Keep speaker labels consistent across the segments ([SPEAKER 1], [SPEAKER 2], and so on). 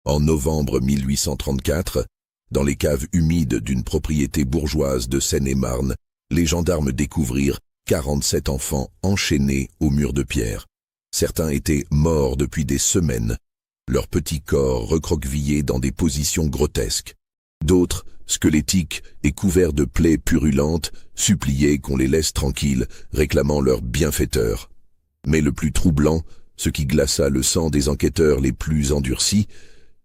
[SPEAKER 1] En novembre 1834, dans les caves humides d'une propriété bourgeoise de Seine-et-Marne, les gendarmes découvrirent 47 enfants enchaînés aux murs de pierre. Certains étaient morts depuis des semaines, leurs petits corps recroquevillés dans des positions grotesques. D'autres, squelettiques et couverts de plaies purulentes, suppliaient qu'on les laisse tranquilles, réclamant leur bienfaiteur. Mais le plus troublant, ce qui glaça le sang des enquêteurs les plus endurcis,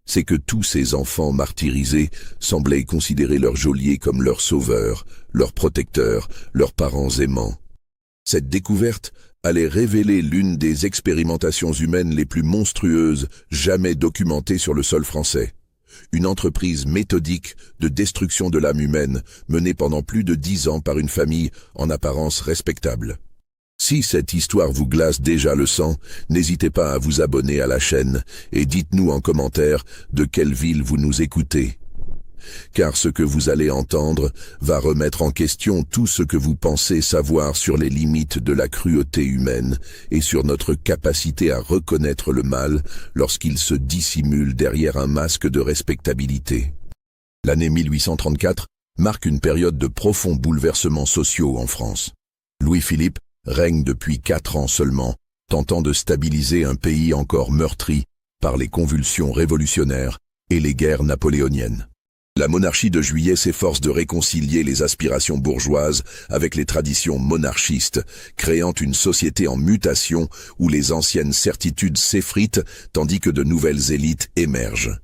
[SPEAKER 1] c'est que tous ces enfants martyrisés semblaient considérer leur geôlier comme leur sauveur, leur protecteur, leurs parents aimants. Cette découverte allait révéler l'une des expérimentations humaines les plus monstrueuses jamais documentées sur le sol français. Une entreprise méthodique de destruction de l'âme humaine menée pendant plus de 10 ans par une famille en apparence respectable. Si cette histoire vous glace déjà le sang, n'hésitez pas à vous abonner à la chaîne et dites-nous en commentaire de quelle ville vous nous écoutez. Car ce que vous allez entendre va remettre en question tout ce que vous pensez savoir sur les limites de la cruauté humaine et sur notre capacité à reconnaître le mal lorsqu'il se dissimule derrière un masque de respectabilité. L'année 1834 marque une période de profonds bouleversements sociaux en France. Louis-Philippe règne depuis 4 ans seulement, tentant de stabiliser un pays encore meurtri par les convulsions révolutionnaires et les guerres napoléoniennes. La monarchie de Juillet s'efforce de réconcilier les aspirations bourgeoises avec les traditions monarchistes, créant une société en mutation où les anciennes certitudes s'effritent tandis que de nouvelles élites émergent.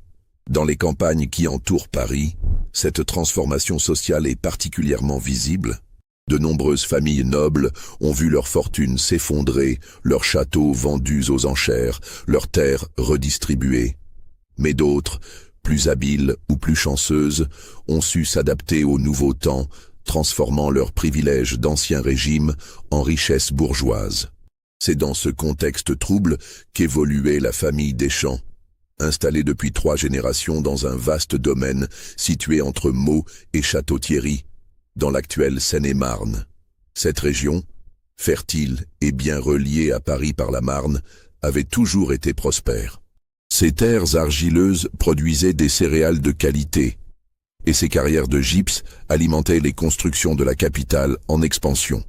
[SPEAKER 1] Dans les campagnes qui entourent Paris, cette transformation sociale est particulièrement visible. De nombreuses familles nobles ont vu leur fortune s'effondrer, leurs châteaux vendus aux enchères, leurs terres redistribuées. Mais d'autres, plus habiles ou plus chanceuses, ont su s'adapter aux nouveaux temps, transformant leurs privilèges d'ancien régime en richesses bourgeoises. C'est dans ce contexte trouble qu'évoluait la famille Deschamps, installée depuis 3 générations dans un vaste domaine situé entre Meaux et Château-Thierry, dans l'actuelle Seine-et-Marne. Cette région, fertile et bien reliée à Paris par la Marne, avait toujours été prospère. Ces terres argileuses produisaient des céréales de qualité, et ces carrières de gypse alimentaient les constructions de la capitale en expansion.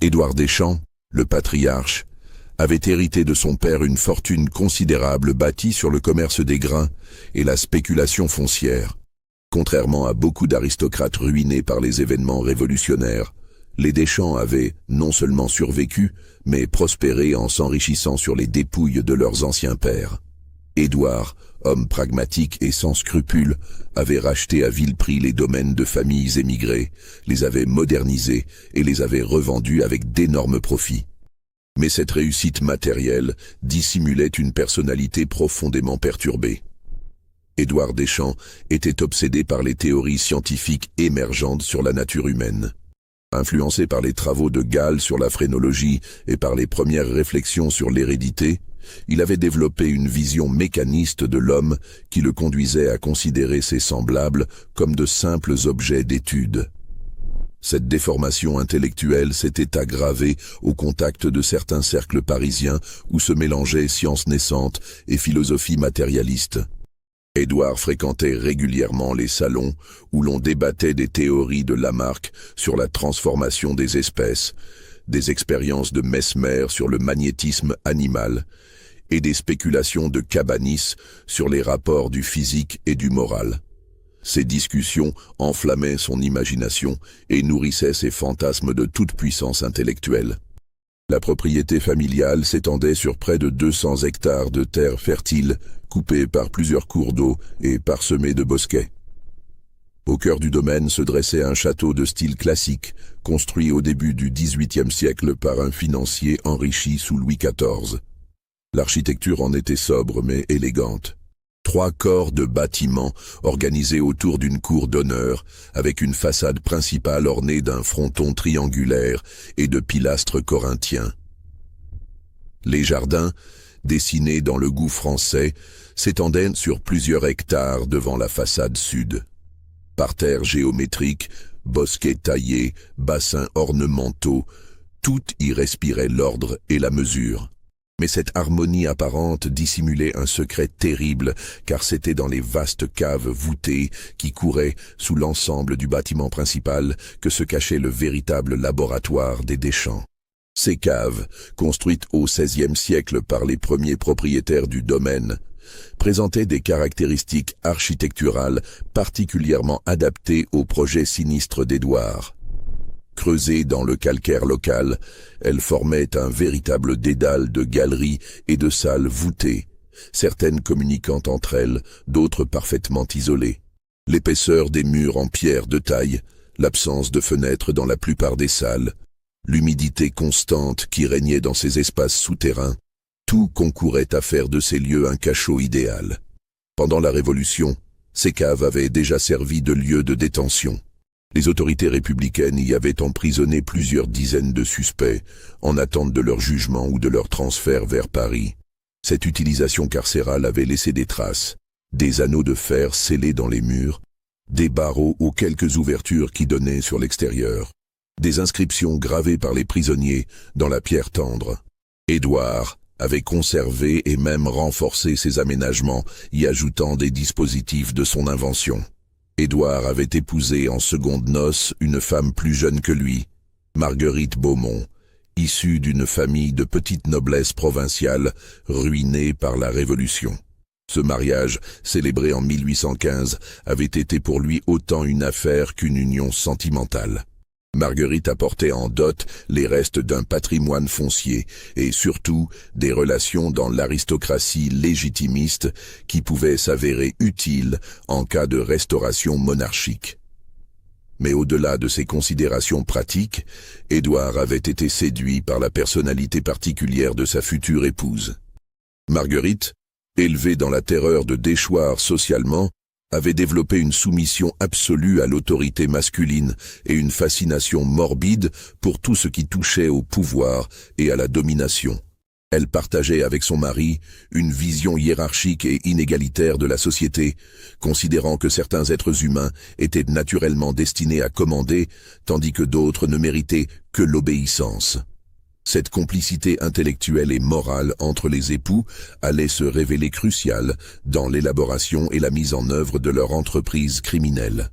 [SPEAKER 1] Édouard Deschamps, le patriarche, avait hérité de son père une fortune considérable bâtie sur le commerce des grains et la spéculation foncière. Contrairement à beaucoup d'aristocrates ruinés par les événements révolutionnaires, les Deschamps avaient non seulement survécu, mais prospéré en s'enrichissant sur les dépouilles de leurs anciens pères. Édouard, homme pragmatique et sans scrupules, avait racheté à vil prix les domaines de familles émigrées, les avait modernisés et les avait revendus avec d'énormes profits. Mais cette réussite matérielle dissimulait une personnalité profondément perturbée. Édouard Deschamps était obsédé par les théories scientifiques émergentes sur la nature humaine. Influencé par les travaux de Gall sur la phrénologie et par les premières réflexions sur l'hérédité, il avait développé une vision mécaniste de l'homme qui le conduisait à considérer ses semblables comme de simples objets d'étude. Cette déformation intellectuelle s'était aggravée au contact de certains cercles parisiens où se mélangeaient sciences naissantes et philosophie matérialiste. Édouard fréquentait régulièrement les salons où l'on débattait des théories de Lamarck sur la transformation des espèces, des expériences de Mesmer sur le magnétisme animal et des spéculations de Cabanis sur les rapports du physique et du moral. Ces discussions enflammaient son imagination et nourrissaient ses fantasmes de toute puissance intellectuelle. La propriété familiale s'étendait sur près de 200 hectares de terres fertiles, coupées par plusieurs cours d'eau et parsemées de bosquets. Au cœur du domaine se dressait un château de style classique, construit au début du XVIIIe siècle par un financier enrichi sous Louis XIV. L'architecture en était sobre mais élégante. 3 corps de bâtiments organisés autour d'une cour d'honneur, avec une façade principale ornée d'un fronton triangulaire et de pilastres corinthiens. Les jardins, dessinés dans le goût français, s'étendaient sur plusieurs hectares devant la façade sud. Parterres géométriques, bosquets taillés, bassins ornementaux, tout y respirait l'ordre et la mesure. Mais cette harmonie apparente dissimulait un secret terrible, car c'était dans les vastes caves voûtées qui couraient sous l'ensemble du bâtiment principal que se cachait le véritable laboratoire des Deschamps. Ces caves, construites au XVIe siècle par les premiers propriétaires du domaine, présentaient des caractéristiques architecturales particulièrement adaptées au projet sinistre d'Édouard. Creusées dans le calcaire local, elles formaient un véritable dédale de galeries et de salles voûtées, certaines communiquant entre elles, d'autres parfaitement isolées. L'épaisseur des murs en pierre de taille, l'absence de fenêtres dans la plupart des salles, l'humidité constante qui régnait dans ces espaces souterrains, tout concourait à faire de ces lieux un cachot idéal. Pendant la Révolution, ces caves avaient déjà servi de lieu de détention. Les autorités républicaines y avaient emprisonné plusieurs dizaines de suspects, en attente de leur jugement ou de leur transfert vers Paris. Cette utilisation carcérale avait laissé des traces, des anneaux de fer scellés dans les murs, des barreaux aux quelques ouvertures qui donnaient sur l'extérieur, des inscriptions gravées par les prisonniers dans la pierre tendre. Édouard avait conservé et même renforcé ces aménagements, y ajoutant des dispositifs de son invention. Édouard avait épousé en secondes noces une femme plus jeune que lui, Marguerite Beaumont, issue d'une famille de petite noblesse provinciale ruinée par la Révolution. Ce mariage, célébré en 1815, avait été pour lui autant une affaire qu'une union sentimentale. Marguerite apportait en dot les restes d'un patrimoine foncier et surtout des relations dans l'aristocratie légitimiste qui pouvaient s'avérer utiles en cas de restauration monarchique. Mais au-delà de ces considérations pratiques, Édouard avait été séduit par la personnalité particulière de sa future épouse. Marguerite, élevée dans la terreur de déchoir socialement, avait développé une soumission absolue à l'autorité masculine et une fascination morbide pour tout ce qui touchait au pouvoir et à la domination. Elle partageait avec son mari une vision hiérarchique et inégalitaire de la société, considérant que certains êtres humains étaient naturellement destinés à commander, tandis que d'autres ne méritaient que l'obéissance. Cette complicité intellectuelle et morale entre les époux allait se révéler cruciale dans l'élaboration et la mise en œuvre de leur entreprise criminelle.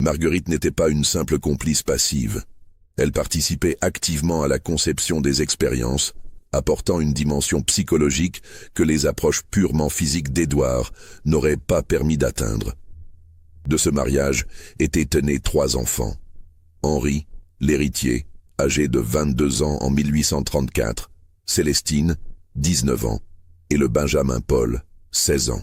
[SPEAKER 1] Marguerite n'était pas une simple complice passive. Elle participait activement à la conception des expériences, apportant une dimension psychologique que les approches purement physiques d'Édouard n'auraient pas permis d'atteindre. De ce mariage étaient nés 3 enfants. Henri, l'héritier, âgé de 22 ans en 1834, Célestine, 19 ans, et le Benjamin Paul, 16 ans.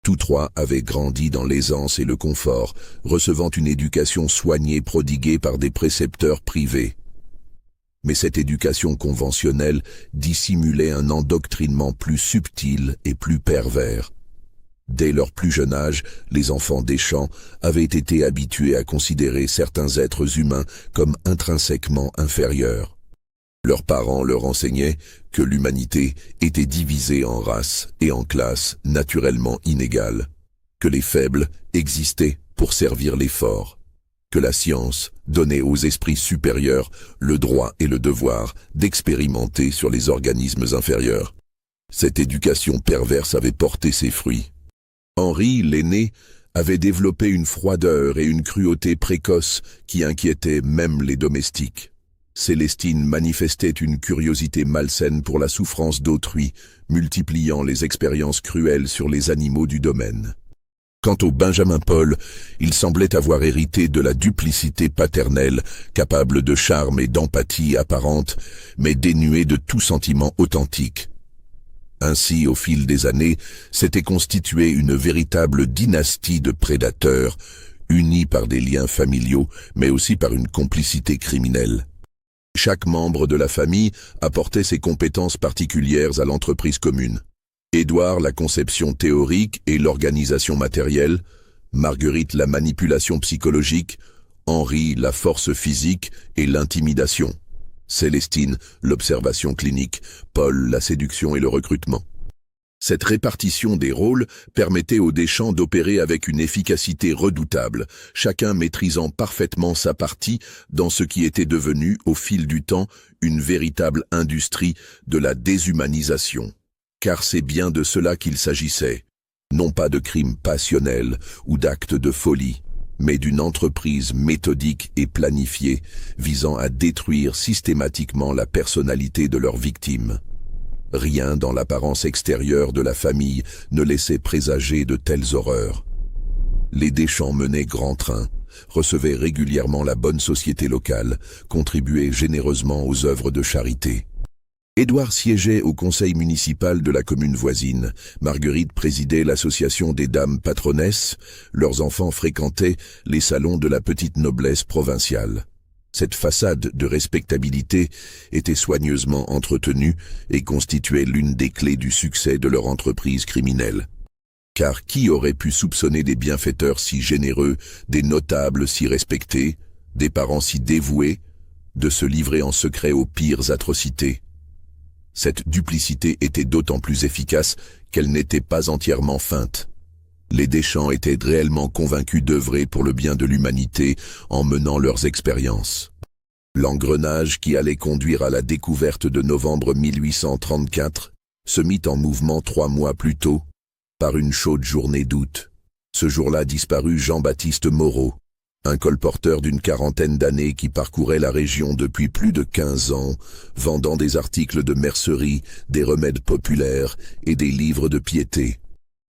[SPEAKER 1] Tous 3 avaient grandi dans l'aisance et le confort, recevant une éducation soignée prodiguée par des précepteurs privés. Mais cette éducation conventionnelle dissimulait un endoctrinement plus subtil et plus pervers. Dès leur plus jeune âge, les enfants Deschamps avaient été habitués à considérer certains êtres humains comme intrinsèquement inférieurs. Leurs parents leur enseignaient que l'humanité était divisée en races et en classes naturellement inégales, que les faibles existaient pour servir les forts, que la science donnait aux esprits supérieurs le droit et le devoir d'expérimenter sur les organismes inférieurs. Cette éducation perverse avait porté ses fruits. Henri, l'aîné, avait développé une froideur et une cruauté précoce qui inquiétaient même les domestiques. Célestine manifestait une curiosité malsaine pour la souffrance d'autrui, multipliant les expériences cruelles sur les animaux du domaine. Quant au Benjamin Paul, il semblait avoir hérité de la duplicité paternelle, capable de charme et d'empathie apparente, mais dénuée de tout sentiment authentique. Ainsi, au fil des années, s'était constituée une véritable dynastie de prédateurs, unis par des liens familiaux, mais aussi par une complicité criminelle. Chaque membre de la famille apportait ses compétences particulières à l'entreprise commune. Édouard la conception théorique et l'organisation matérielle, Marguerite la manipulation psychologique, Henri la force physique et l'intimidation. Célestine, l'observation clinique, Paul, la séduction et le recrutement. Cette répartition des rôles permettait aux Deschamps d'opérer avec une efficacité redoutable, chacun maîtrisant parfaitement sa partie dans ce qui était devenu, au fil du temps, une véritable industrie de la déshumanisation. Car c'est bien de cela qu'il s'agissait, non pas de crimes passionnels ou d'actes de folie, mais d'une entreprise méthodique et planifiée visant à détruire systématiquement la personnalité de leurs victimes. Rien dans l'apparence extérieure de la famille ne laissait présager de telles horreurs. Les Deschamps menaient grand train, recevaient régulièrement la bonne société locale, contribuaient généreusement aux œuvres de charité. Édouard siégeait au conseil municipal de la commune voisine, Marguerite présidait l'association des dames patronesses, leurs enfants fréquentaient les salons de la petite noblesse provinciale. Cette façade de respectabilité était soigneusement entretenue et constituait l'une des clés du succès de leur entreprise criminelle. Car qui aurait pu soupçonner des bienfaiteurs si généreux, des notables si respectés, des parents si dévoués, de se livrer en secret aux pires atrocités? Cette duplicité était d'autant plus efficace qu'elle n'était pas entièrement feinte. Les Deschamps étaient réellement convaincus d'œuvrer pour le bien de l'humanité en menant leurs expériences. L'engrenage qui allait conduire à la découverte de novembre 1834 se mit en mouvement 3 mois plus tôt, par une chaude journée d'août. Ce jour-là disparut Jean-Baptiste Moreau, un colporteur d'une quarantaine d'années qui parcourait la région depuis plus de 15 ans, vendant des articles de mercerie, des remèdes populaires et des livres de piété.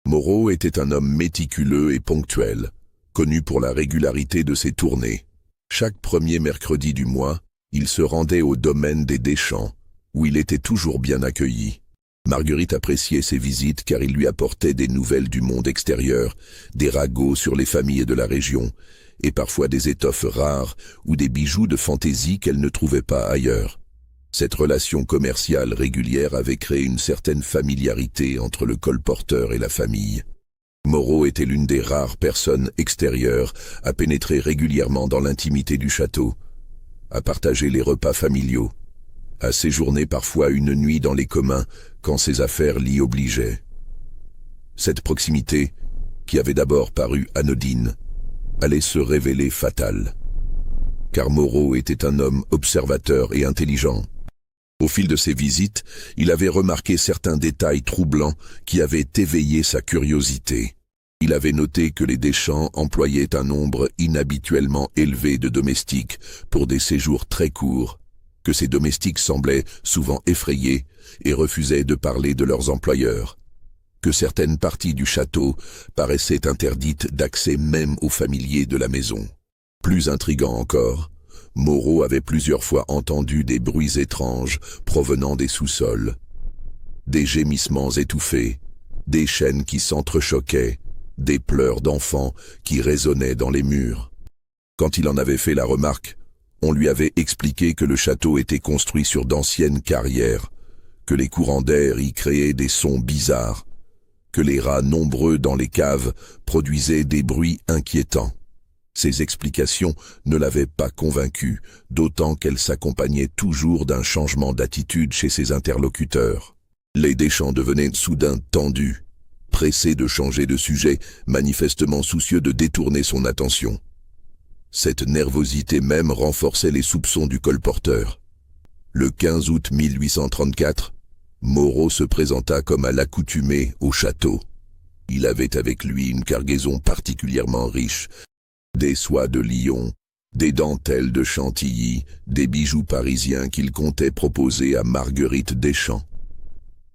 [SPEAKER 1] Moreau était un homme méticuleux et ponctuel, connu pour la régularité de ses tournées. Chaque premier mercredi du mois, il se rendait au domaine des Deschamps, où il était toujours bien accueilli. Marguerite appréciait ses visites car il lui apportait des nouvelles du monde extérieur, des ragots sur les familles de la région, et parfois des étoffes rares ou des bijoux de fantaisie qu'elle ne trouvait pas ailleurs. Cette relation commerciale régulière avait créé une certaine familiarité entre le colporteur et la famille. Moreau était l'une des rares personnes extérieures à pénétrer régulièrement dans l'intimité du château, à partager les repas familiaux, à séjourner parfois une nuit dans les communs quand ses affaires l'y obligeaient. Cette proximité, qui avait d'abord paru anodine, allait se révéler fatale. Car Moreau était un homme observateur et intelligent. Au fil de ses visites, il avait remarqué certains détails troublants qui avaient éveillé sa curiosité. Il avait noté que les Deschamps employaient un nombre inhabituellement élevé de domestiques pour des séjours très courts, que ces domestiques semblaient souvent effrayés et refusaient de parler de leurs employeurs, que certaines parties du château paraissaient interdites d'accès même aux familiers de la maison. Plus intriguant encore, Moreau avait plusieurs fois entendu des bruits étranges provenant des sous-sols, des gémissements étouffés, des chaînes qui s'entrechoquaient, des pleurs d'enfants qui résonnaient dans les murs. Quand il en avait fait la remarque, on lui avait expliqué que le château était construit sur d'anciennes carrières, que les courants d'air y créaient des sons bizarres, que les rats nombreux dans les caves produisaient des bruits inquiétants. Ces explications ne l'avaient pas convaincu, d'autant qu'elles s'accompagnaient toujours d'un changement d'attitude chez ses interlocuteurs. Les Deschamps devenaient soudain tendus, pressés de changer de sujet, manifestement soucieux de détourner son attention. Cette nervosité même renforçait les soupçons du colporteur. Le 15 août 1834, Moreau se présenta comme à l'accoutumée au château. Il avait avec lui une cargaison particulièrement riche, des soies de Lyon, des dentelles de Chantilly, des bijoux parisiens qu'il comptait proposer à Marguerite Deschamps.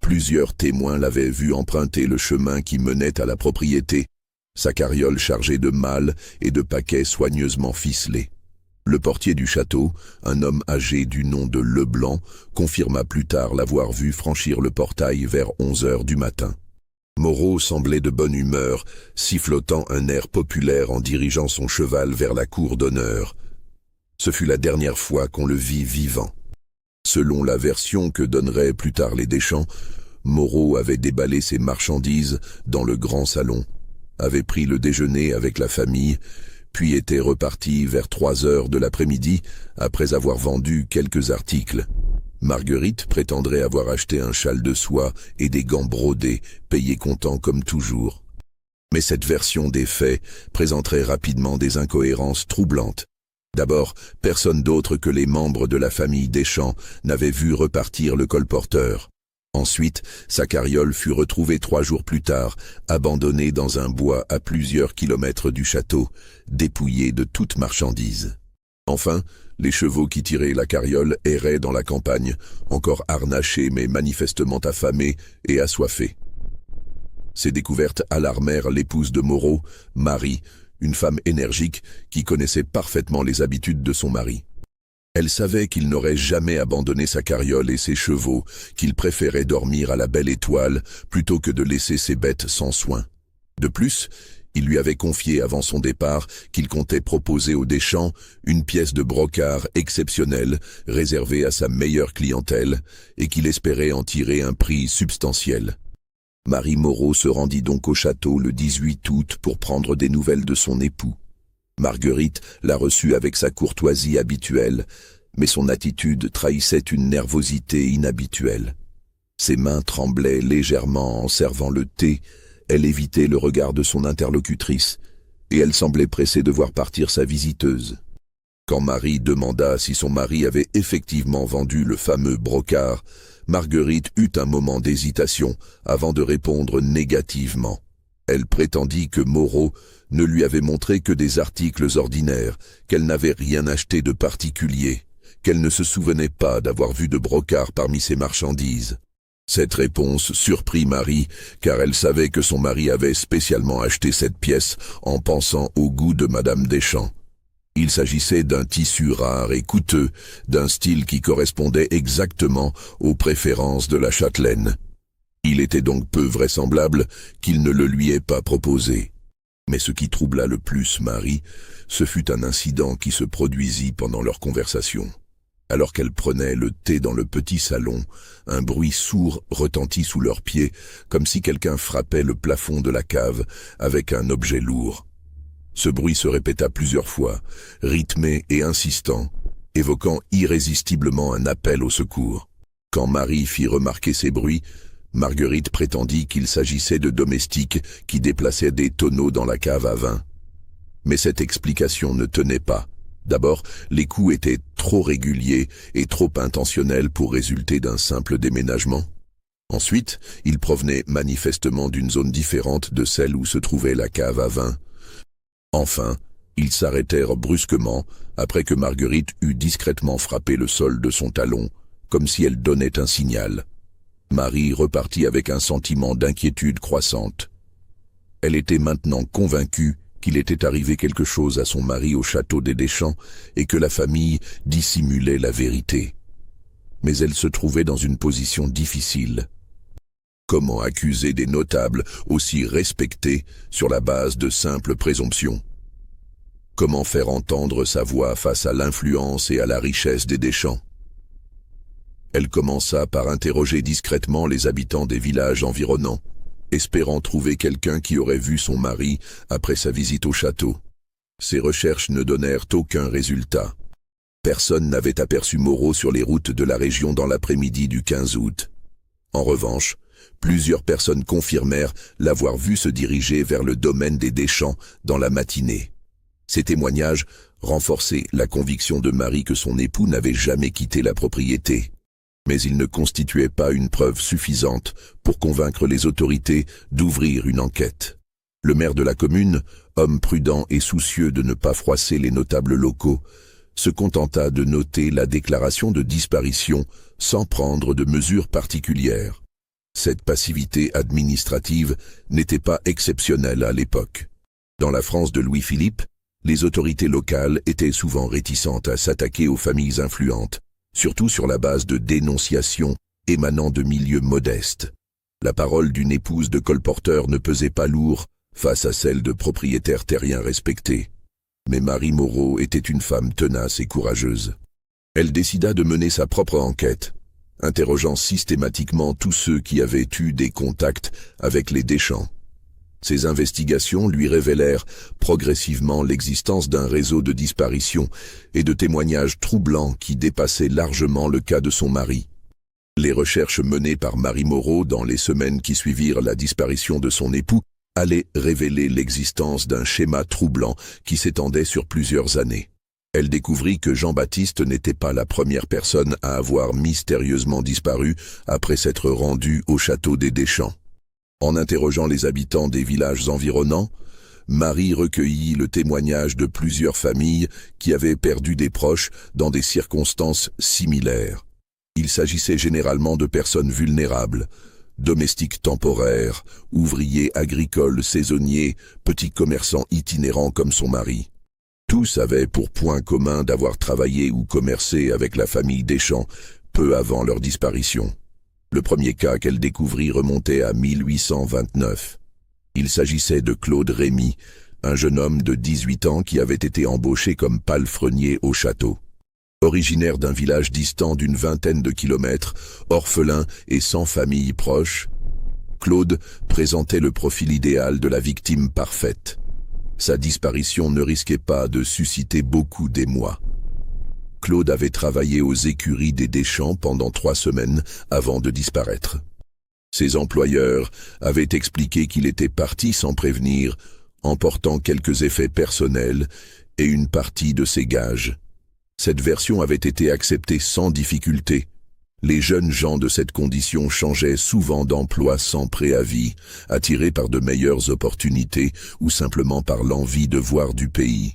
[SPEAKER 1] Plusieurs témoins l'avaient vu emprunter le chemin qui menait à la propriété, sa carriole chargée de malles et de paquets soigneusement ficelés. Le portier du château, un homme âgé du nom de Leblanc, confirma plus tard l'avoir vu franchir le portail vers 11 heures du matin. Moreau semblait de bonne humeur, sifflotant un air populaire en dirigeant son cheval vers la cour d'honneur. Ce fut la dernière fois qu'on le vit vivant. Selon la version que donneraient plus tard les Deschamps, Moreau avait déballé ses marchandises dans le grand salon, avait pris le déjeuner avec la famille, puis était reparti vers 3 heures de l'après-midi après avoir vendu quelques articles. Marguerite prétendrait avoir acheté un châle de soie et des gants brodés, payés comptant comme toujours. Mais cette version des faits présenterait rapidement des incohérences troublantes. D'abord, personne d'autre que les membres de la famille Deschamps n'avait vu repartir le colporteur. Ensuite, sa carriole fut retrouvée 3 jours plus tard, abandonnée dans un bois à plusieurs kilomètres du château, dépouillée de toute marchandise. Enfin, les chevaux qui tiraient la carriole erraient dans la campagne, encore harnachés mais manifestement affamés et assoiffés. Ces découvertes alarmèrent l'épouse de Moreau, Marie, une femme énergique qui connaissait parfaitement les habitudes de son mari. Elle savait qu'il n'aurait jamais abandonné sa carriole et ses chevaux, qu'il préférait dormir à la belle étoile plutôt que de laisser ses bêtes sans soin. De plus, il lui avait confié avant son départ qu'il comptait proposer aux Deschamps une pièce de brocart exceptionnelle réservée à sa meilleure clientèle et qu'il espérait en tirer un prix substantiel. Marie Moreau se rendit donc au château le 18 août pour prendre des nouvelles de son époux. Marguerite la reçut avec sa courtoisie habituelle, mais son attitude trahissait une nervosité inhabituelle. Ses mains tremblaient légèrement en servant le thé, elle évitait le regard de son interlocutrice, et elle semblait pressée de voir partir sa visiteuse. Quand Marie demanda si son mari avait effectivement vendu le fameux brocart, Marguerite eut un moment d'hésitation avant de répondre négativement. Elle prétendit que Moreau ne lui avait montré que des articles ordinaires, qu'elle n'avait rien acheté de particulier, qu'elle ne se souvenait pas d'avoir vu de brocart parmi ses marchandises. Cette réponse surprit Marie, car elle savait que son mari avait spécialement acheté cette pièce en pensant au goût de Madame Deschamps. Il s'agissait d'un tissu rare et coûteux, d'un style qui correspondait exactement aux préférences de la châtelaine. Il était donc peu vraisemblable qu'il ne le lui ait pas proposé. Mais ce qui troubla le plus Marie, ce fut un incident qui se produisit pendant leur conversation. Alors qu'elle prenait le thé dans le petit salon, un bruit sourd retentit sous leurs pieds, comme si quelqu'un frappait le plafond de la cave avec un objet lourd. Ce bruit se répéta plusieurs fois, rythmé et insistant, évoquant irrésistiblement un appel au secours. Quand Marie fit remarquer ces bruits, Marguerite prétendit qu'il s'agissait de domestiques qui déplaçaient des tonneaux dans la cave à vin. Mais cette explication ne tenait pas. D'abord, les coups étaient trop réguliers et trop intentionnels pour résulter d'un simple déménagement. Ensuite, ils provenaient manifestement d'une zone différente de celle où se trouvait la cave à vin. Enfin, ils s'arrêtèrent brusquement après que Marguerite eut discrètement frappé le sol de son talon, comme si elle donnait un signal. Marie repartit avec un sentiment d'inquiétude croissante. Elle était maintenant convaincue qu'il était arrivé quelque chose à son mari au château des Deschamps et que la famille dissimulait la vérité. Mais elle se trouvait dans une position difficile. Comment accuser des notables aussi respectés sur la base de simples présomptions? Comment faire entendre sa voix face à l'influence et à la richesse des Deschamps? Elle commença par interroger discrètement les habitants des villages environnants, espérant trouver quelqu'un qui aurait vu son mari après sa visite au château. Ses recherches ne donnèrent aucun résultat. Personne n'avait aperçu Moreau sur les routes de la région dans l'après-midi du 15 août. En revanche, plusieurs personnes confirmèrent l'avoir vu se diriger vers le domaine des Deschamps dans la matinée. Ces témoignages renforçaient la conviction de Marie que son époux n'avait jamais quitté la propriété. Mais ils ne constituaient pas une preuve suffisante pour convaincre les autorités d'ouvrir une enquête. Le maire de la commune, homme prudent et soucieux de ne pas froisser les notables locaux, se contenta de noter la déclaration de disparition sans prendre de mesures particulières. Cette passivité administrative n'était pas exceptionnelle à l'époque. Dans la France de Louis-Philippe, les autorités locales étaient souvent réticentes à s'attaquer aux familles influentes, surtout sur la base de dénonciations émanant de milieux modestes. La parole d'une épouse de colporteur ne pesait pas lourd face à celle de propriétaires terriens respectés. Mais Marie Moreau était une femme tenace et courageuse. Elle décida de mener sa propre enquête, interrogeant systématiquement tous ceux qui avaient eu des contacts avec les Deschamps. Ces investigations lui révélèrent progressivement l'existence d'un réseau de disparitions et de témoignages troublants qui dépassaient largement le cas de son mari. Les recherches menées par Marie Moreau dans les semaines qui suivirent la disparition de son époux allaient révéler l'existence d'un schéma troublant qui s'étendait sur plusieurs années. Elle découvrit que Jean-Baptiste n'était pas la première personne à avoir mystérieusement disparu après s'être rendu au château des Deschamps. En interrogeant les habitants des villages environnants, Marie recueillit le témoignage de plusieurs familles qui avaient perdu des proches dans des circonstances similaires. Il s'agissait généralement de personnes vulnérables, domestiques temporaires, ouvriers agricoles saisonniers, petits commerçants itinérants comme son mari. Tous avaient pour point commun d'avoir travaillé ou commercé avec la famille Deschamps peu avant leur disparition. Le premier cas qu'elle découvrit remontait à 1829. Il s'agissait de Claude Rémy, un jeune homme de 18 ans qui avait été embauché comme palefrenier au château. Originaire d'un village distant d'une vingtaine de kilomètres, orphelin et sans famille proche, Claude présentait le profil idéal de la victime parfaite. Sa disparition ne risquait pas de susciter beaucoup d'émoi. Claude avait travaillé aux écuries des Deschamps pendant 3 semaines avant de disparaître. Ses employeurs avaient expliqué qu'il était parti sans prévenir, emportant quelques effets personnels et une partie de ses gages. Cette version avait été acceptée sans difficulté. Les jeunes gens de cette condition changeaient souvent d'emploi sans préavis, attirés par de meilleures opportunités ou simplement par l'envie de voir du pays.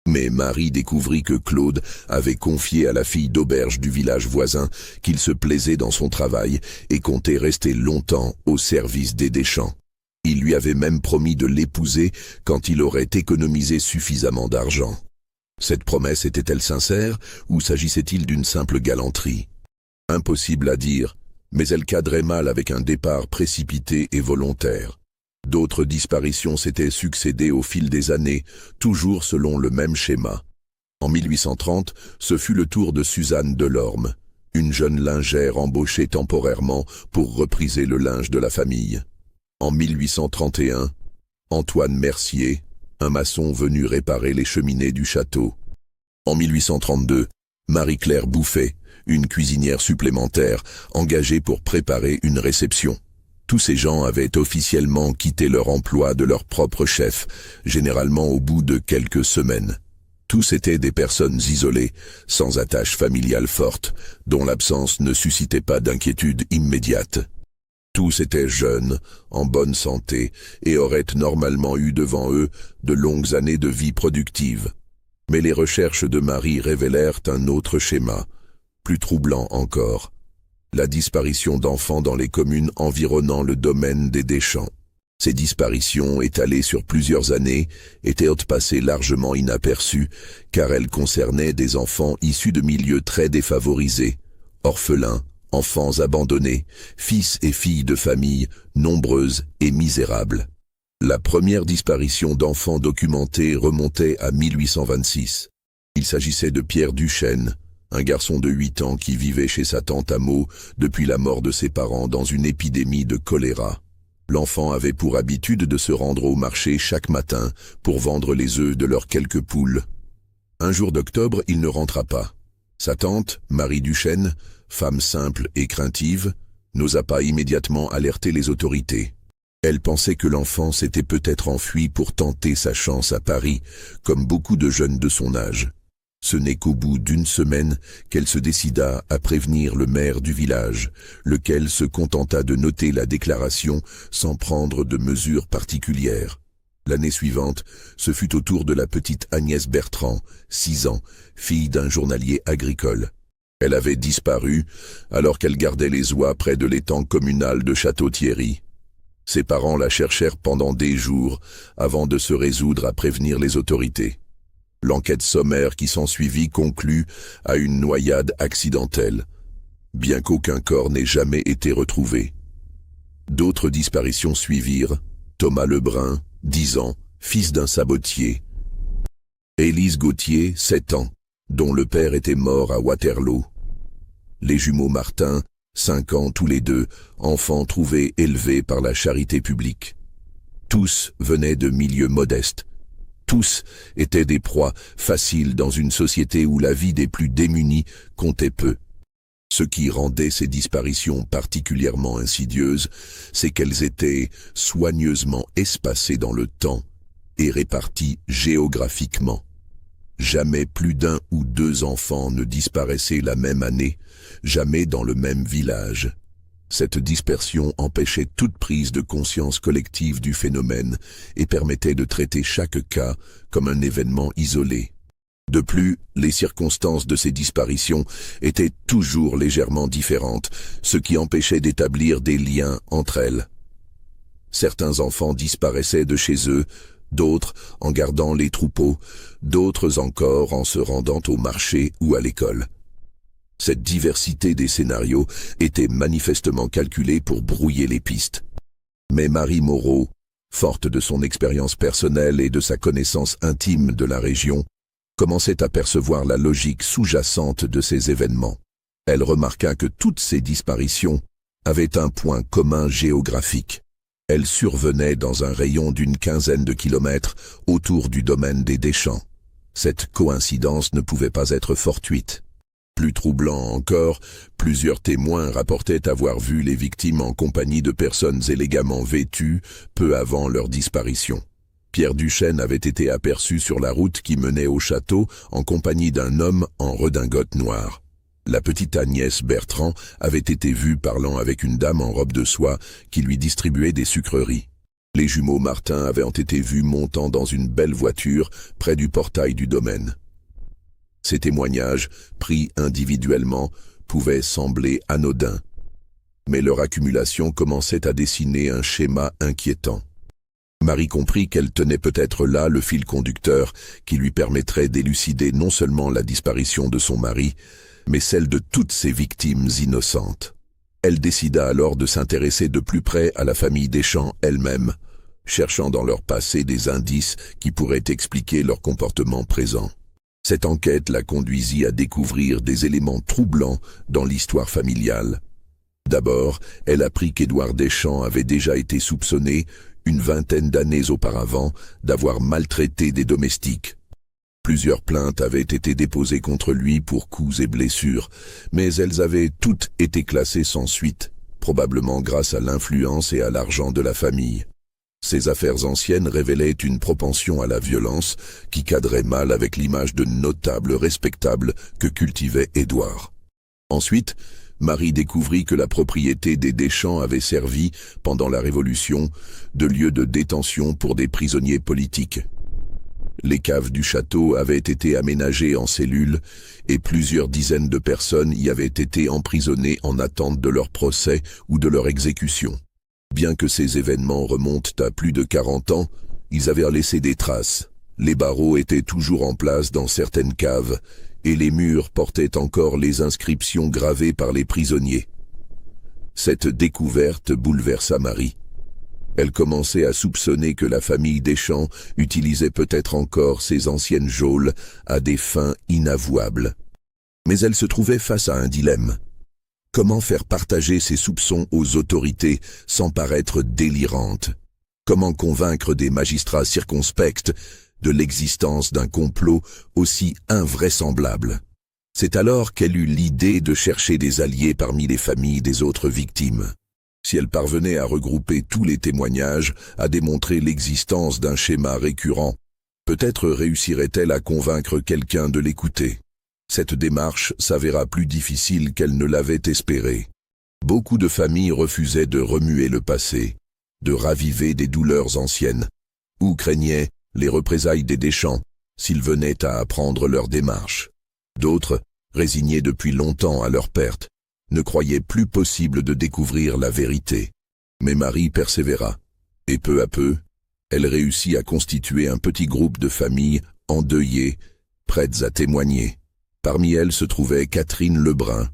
[SPEAKER 1] Mais Marie découvrit que Claude avait confié à la fille d'auberge du village voisin qu'il se plaisait dans son travail et comptait rester longtemps au service des Deschamps. Il lui avait même promis de l'épouser quand il aurait économisé suffisamment d'argent. Cette promesse était-elle sincère ou s'agissait-il d'une simple galanterie ? Impossible à dire, mais elle cadrait mal avec un départ précipité et volontaire. D'autres disparitions s'étaient succédées au fil des années, toujours selon le même schéma. En 1830, ce fut le tour de Suzanne Delorme, une jeune lingère embauchée temporairement pour repriser le linge de la famille. En 1831, Antoine Mercier, un maçon venu réparer les cheminées du château. En 1832, Marie-Claire Bouffet, une cuisinière supplémentaire, engagée pour préparer une réception. Tous ces gens avaient officiellement quitté leur emploi de leur propre chef, généralement au bout de quelques semaines. Tous étaient des personnes isolées, sans attache familiale forte, dont l'absence ne suscitait pas d'inquiétude immédiate. Tous étaient jeunes, en bonne santé, et auraient normalement eu devant eux de longues années de vie productive. Mais les recherches de Marie révélèrent un autre schéma, plus troublant encore. La disparition d'enfants dans les communes environnant le domaine des Deschamps. Ces disparitions, étalées sur plusieurs années, étaient passées largement inaperçues, car elles concernaient des enfants issus de milieux très défavorisés, orphelins, enfants abandonnés, fils et filles de familles nombreuses et misérables. La première disparition d'enfants documentée remontait à 1826. Il s'agissait de Pierre Duchesne, un garçon de 8 ans qui vivait chez sa tante à Meaux depuis la mort de ses parents dans une épidémie de choléra. L'enfant avait pour habitude de se rendre au marché chaque matin pour vendre les œufs de leurs quelques poules. Un jour d'octobre, il ne rentra pas. Sa tante, Marie Duchesne, femme simple et craintive, n'osa pas immédiatement alerter les autorités. Elle pensait que l'enfant s'était peut-être enfui pour tenter sa chance à Paris, comme beaucoup de jeunes de son âge. Ce n'est qu'au bout d'une semaine qu'elle se décida à prévenir le maire du village, lequel se contenta de noter la déclaration sans prendre de mesures particulières. L'année suivante, ce fut au tour de la petite Agnès Bertrand, 6 ans, fille d'un journalier agricole. Elle avait disparu alors qu'elle gardait les oies près de l'étang communal de Château-Thierry. Ses parents la cherchèrent pendant des jours avant de se résoudre à prévenir les autorités. L'enquête sommaire qui s'ensuivit conclut à une noyade accidentelle, bien qu'aucun corps n'ait jamais été retrouvé. D'autres disparitions suivirent. Thomas Lebrun, 10 ans, fils d'un sabotier. Élise Gauthier, 7 ans, dont le père était mort à Waterloo. Les jumeaux Martin, 5 ans tous les deux, enfants trouvés élevés par la charité publique. Tous venaient de milieux modestes. Tous étaient des proies faciles dans une société où la vie des plus démunis comptait peu. Ce qui rendait ces disparitions particulièrement insidieuses, c'est qu'elles étaient soigneusement espacées dans le temps et réparties géographiquement. Jamais plus d'un ou deux enfants ne disparaissaient la même année, jamais dans le même village. Cette dispersion empêchait toute prise de conscience collective du phénomène et permettait de traiter chaque cas comme un événement isolé. De plus, les circonstances de ces disparitions étaient toujours légèrement différentes, ce qui empêchait d'établir des liens entre elles. Certains enfants disparaissaient de chez eux, d'autres en gardant les troupeaux, d'autres encore en se rendant au marché ou à l'école. Cette diversité des scénarios était manifestement calculée pour brouiller les pistes. Mais Marie Moreau, forte de son expérience personnelle et de sa connaissance intime de la région, commençait à percevoir la logique sous-jacente de ces événements. Elle remarqua que toutes ces disparitions avaient un point commun géographique. Elles survenaient dans un rayon d'une quinzaine de kilomètres autour du domaine des Deschamps. Cette coïncidence ne pouvait pas être fortuite. Plus troublant encore, plusieurs témoins rapportaient avoir vu les victimes en compagnie de personnes élégamment vêtues peu avant leur disparition. Pierre Duchesne avait été aperçu sur la route qui menait au château en compagnie d'un homme en redingote noire. La petite Agnès Bertrand avait été vue parlant avec une dame en robe de soie qui lui distribuait des sucreries. Les jumeaux Martin avaient été vus montant dans une belle voiture près du portail du domaine. Ces témoignages, pris individuellement, pouvaient sembler anodins, mais leur accumulation commençait à dessiner un schéma inquiétant. Marie comprit qu'elle tenait peut-être là le fil conducteur qui lui permettrait d'élucider non seulement la disparition de son mari, mais celle de toutes ses victimes innocentes. Elle décida alors de s'intéresser de plus près à la famille Deschamps elle-même, cherchant dans leur passé des indices qui pourraient expliquer leur comportement présent. Cette enquête la conduisit à découvrir des éléments troublants dans l'histoire familiale. D'abord, elle apprit qu'Édouard Deschamps avait déjà été soupçonné, une vingtaine d'années auparavant, d'avoir maltraité des domestiques. Plusieurs plaintes avaient été déposées contre lui pour coups et blessures, mais elles avaient toutes été classées sans suite, probablement grâce à l'influence et à l'argent de la famille. Ces affaires anciennes révélaient une propension à la violence qui cadrait mal avec l'image de notable respectable que cultivait Édouard. Ensuite, Marie découvrit que la propriété des Deschamps avait servi, pendant la Révolution, de lieu de détention pour des prisonniers politiques. Les caves du château avaient été aménagées en cellules et plusieurs dizaines de personnes y avaient été emprisonnées en attente de leur procès ou de leur exécution. Bien que ces événements remontent à plus de 40 ans, ils avaient laissé des traces. Les barreaux étaient toujours en place dans certaines caves et les murs portaient encore les inscriptions gravées par les prisonniers. Cette découverte bouleversa Marie. Elle commençait à soupçonner que la famille Deschamps utilisait peut-être encore ces anciennes geôles à des fins inavouables. Mais elle se trouvait face à un dilemme. Comment faire partager ses soupçons aux autorités sans paraître délirante? Comment convaincre des magistrats circonspects de l'existence d'un complot aussi invraisemblable? C'est alors qu'elle eut l'idée de chercher des alliés parmi les familles des autres victimes. Si elle parvenait à regrouper tous les témoignages, à démontrer l'existence d'un schéma récurrent, peut-être réussirait-elle à convaincre quelqu'un de l'écouter. Cette démarche s'avéra plus difficile qu'elle ne l'avait espéré. Beaucoup de familles refusaient de remuer le passé, de raviver des douleurs anciennes, ou craignaient les représailles des Deschamps s'ils venaient à apprendre leur démarche. D'autres, résignés depuis longtemps à leur perte, ne croyaient plus possible de découvrir la vérité. Mais Marie persévéra, et peu à peu, elle réussit à constituer un petit groupe de familles endeuillées, prêtes à témoigner. Parmi elles se trouvait Catherine Lebrun,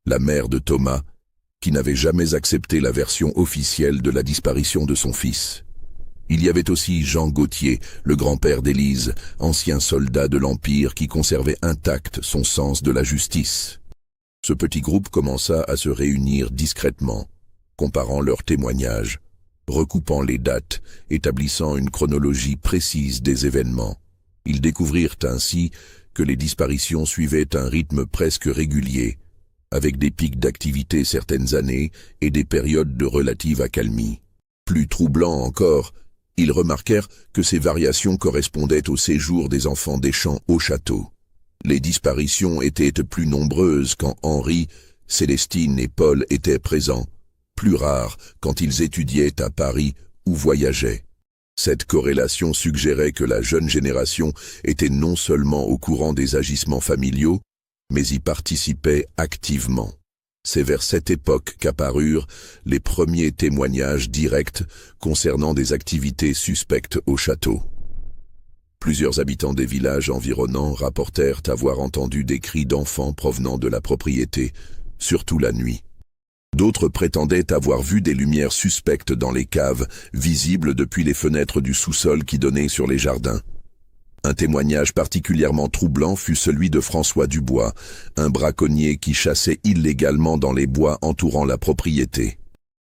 [SPEAKER 1] la mère de Thomas, qui n'avait jamais accepté la version officielle de la disparition de son fils. Il y avait aussi Jean Gauthier, le grand-père d'Élise, ancien soldat de l'Empire qui conservait intact son sens de la justice. Ce petit groupe commença à se réunir discrètement, comparant leurs témoignages, recoupant les dates, établissant une chronologie précise des événements. Ils découvrirent ainsi que les disparitions suivaient un rythme presque régulier, avec des pics d'activité certaines années et des périodes de relative accalmie. Plus troublant encore, ils remarquèrent que ces variations correspondaient au séjour des enfants Deschamps au château. Les disparitions étaient plus nombreuses quand Henri, Célestine et Paul étaient présents, plus rares quand ils étudiaient à Paris ou voyageaient. Cette corrélation suggérait que la jeune génération était non seulement au courant des agissements familiaux, mais y participait activement. C'est vers cette époque qu'apparurent les premiers témoignages directs concernant des activités suspectes au château. Plusieurs habitants des villages environnants rapportèrent avoir entendu des cris d'enfants provenant de la propriété, surtout la nuit. D'autres prétendaient avoir vu des lumières suspectes dans les caves, visibles depuis les fenêtres du sous-sol qui donnaient sur les jardins. Un témoignage particulièrement troublant fut celui de François Dubois, un braconnier qui chassait illégalement dans les bois entourant la propriété.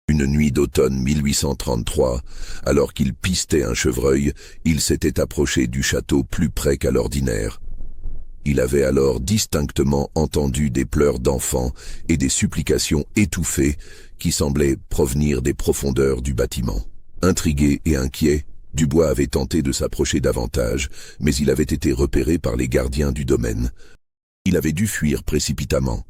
[SPEAKER 1] Une nuit d'automne 1833, alors qu'il pistait un chevreuil, il s'était approché du château plus près qu'à l'ordinaire. Il avait alors distinctement entendu des pleurs d'enfants et des supplications étouffées qui semblaient provenir des profondeurs du bâtiment. Intrigué et inquiet, Dubois avait tenté de s'approcher davantage, mais il avait été repéré par les gardiens du domaine. Il avait dû fuir précipitamment,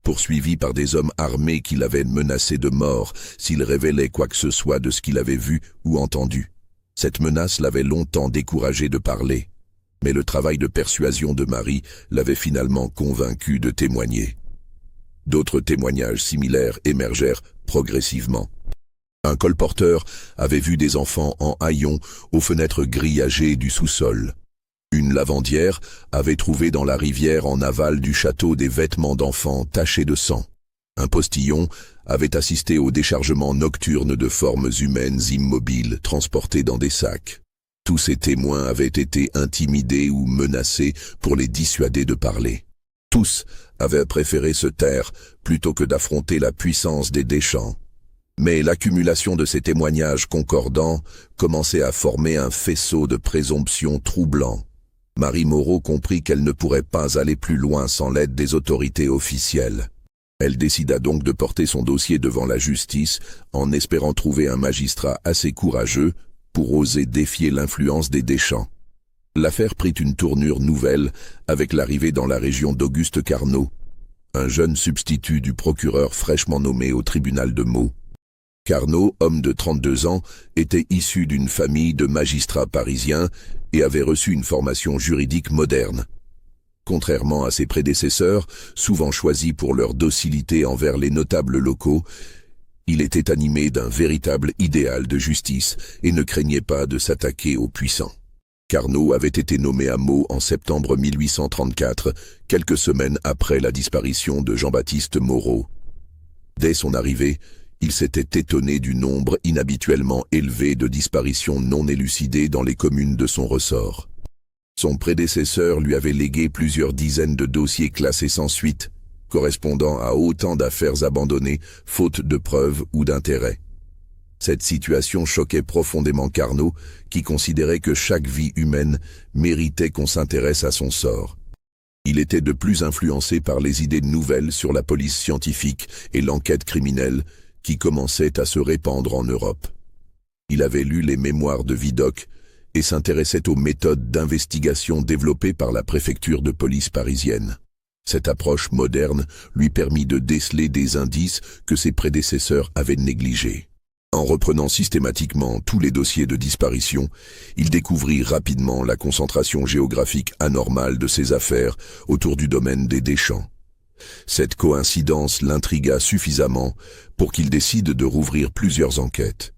[SPEAKER 1] poursuivi par des hommes armés qui l'avaient menacé de mort s'il révélait quoi que ce soit de ce qu'il avait vu ou entendu. Cette menace l'avait longtemps découragé de parler, mais le travail de persuasion de Marie l'avait finalement convaincu de témoigner. D'autres témoignages similaires émergèrent progressivement. Un colporteur avait vu des enfants en haillons aux fenêtres grillagées du sous-sol. Une lavandière avait trouvé dans la rivière en aval du château des vêtements d'enfants tachés de sang. Un postillon avait assisté au déchargement nocturne de formes humaines immobiles transportées dans des sacs. Tous ces témoins avaient été intimidés ou menacés pour les dissuader de parler. Tous avaient préféré se taire plutôt que d'affronter la puissance des Deschamps. Mais l'accumulation de ces témoignages concordants commençait à former un faisceau de présomptions troublants. Marie Moreau comprit qu'elle ne pourrait pas aller plus loin sans l'aide des autorités officielles. Elle décida donc de porter son dossier devant la justice en espérant trouver un magistrat assez courageux pour oser défier l'influence des Deschamps. L'affaire prit une tournure nouvelle avec l'arrivée dans la région d'Auguste Carnot, un jeune substitut du procureur fraîchement nommé au tribunal de Meaux. Carnot, homme de 32 ans, était issu d'une famille de magistrats parisiens et avait reçu une formation juridique moderne. Contrairement à ses prédécesseurs, souvent choisis pour leur docilité envers les notables locaux, il était animé d'un véritable idéal de justice et ne craignait pas de s'attaquer aux puissants. Carnot avait été nommé à Meaux en septembre 1834, quelques semaines après la disparition de Jean-Baptiste Moreau. Dès son arrivée, il s'était étonné du nombre inhabituellement élevé de disparitions non élucidées dans les communes de son ressort. Son prédécesseur lui avait légué plusieurs dizaines de dossiers classés sans suite, correspondant à autant d'affaires abandonnées, faute de preuves ou d'intérêt. Cette situation choquait profondément Carnot, qui considérait que chaque vie humaine méritait qu'on s'intéresse à son sort. Il était de plus influencé par les idées nouvelles sur la police scientifique et l'enquête criminelle qui commençaient à se répandre en Europe. Il avait lu les mémoires de Vidocq et s'intéressait aux méthodes d'investigation développées par la préfecture de police parisienne. Cette approche moderne lui permit de déceler des indices que ses prédécesseurs avaient négligés. En reprenant systématiquement tous les dossiers de disparition, il découvrit rapidement la concentration géographique anormale de ces affaires autour du domaine des Deschamps. Cette coïncidence l'intrigua suffisamment pour qu'il décide de rouvrir plusieurs enquêtes.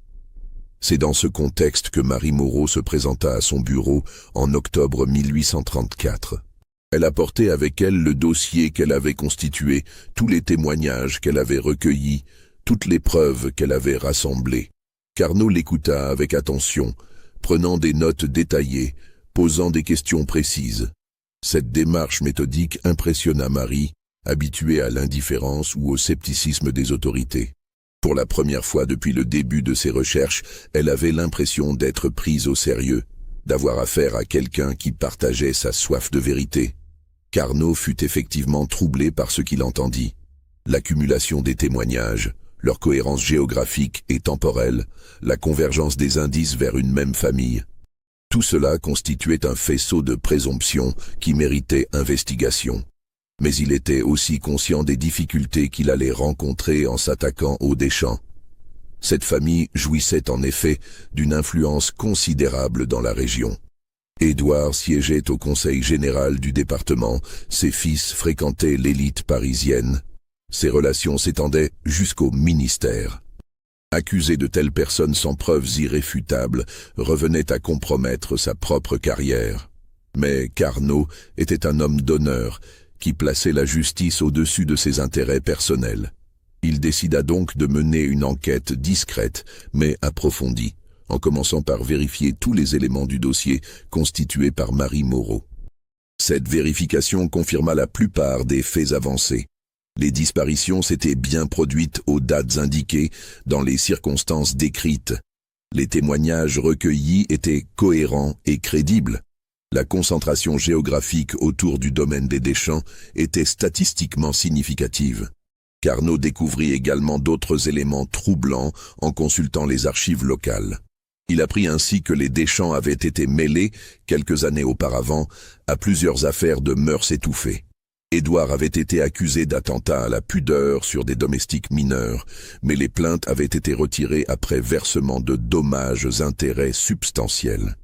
[SPEAKER 1] C'est dans ce contexte que Marie Moreau se présenta à son bureau en octobre 1834. Elle apportait avec elle le dossier qu'elle avait constitué, tous les témoignages qu'elle avait recueillis, toutes les preuves qu'elle avait rassemblées. Carnot l'écouta avec attention, prenant des notes détaillées, posant des questions précises. Cette démarche méthodique impressionna Marie, habituée à l'indifférence ou au scepticisme des autorités. Pour la première fois depuis le début de ses recherches, elle avait l'impression d'être prise au sérieux, d'avoir affaire à quelqu'un qui partageait sa soif de vérité. Carnot fut effectivement troublé par ce qu'il entendit. L'accumulation des témoignages, leur cohérence géographique et temporelle, la convergence des indices vers une même famille. Tout cela constituait un faisceau de présomptions qui méritait investigation. Mais il était aussi conscient des difficultés qu'il allait rencontrer en s'attaquant aux Deschamps. Cette famille jouissait en effet d'une influence considérable dans la région. Édouard siégeait au conseil général du département, ses fils fréquentaient l'élite parisienne. Ses relations s'étendaient jusqu'au ministère. Accuser de telles personnes sans preuves irréfutables revenait à compromettre sa propre carrière. Mais Carnot était un homme d'honneur qui plaçait la justice au-dessus de ses intérêts personnels. Il décida donc de mener une enquête discrète mais approfondie, en commençant par vérifier tous les éléments du dossier constitué par Marie Moreau. Cette vérification confirma la plupart des faits avancés. Les disparitions s'étaient bien produites aux dates indiquées, dans les circonstances décrites. Les témoignages recueillis étaient cohérents et crédibles. La concentration géographique autour du domaine des Deschamps était statistiquement significative. Carnot découvrit également d'autres éléments troublants en consultant les archives locales. Il apprit ainsi que les Deschamps avaient été mêlés, quelques années auparavant, à plusieurs affaires de mœurs étouffées. Édouard avait été accusé d'attentat à la pudeur sur des domestiques mineurs, mais les plaintes avaient été retirées après versement de dommages-intérêts substantiels.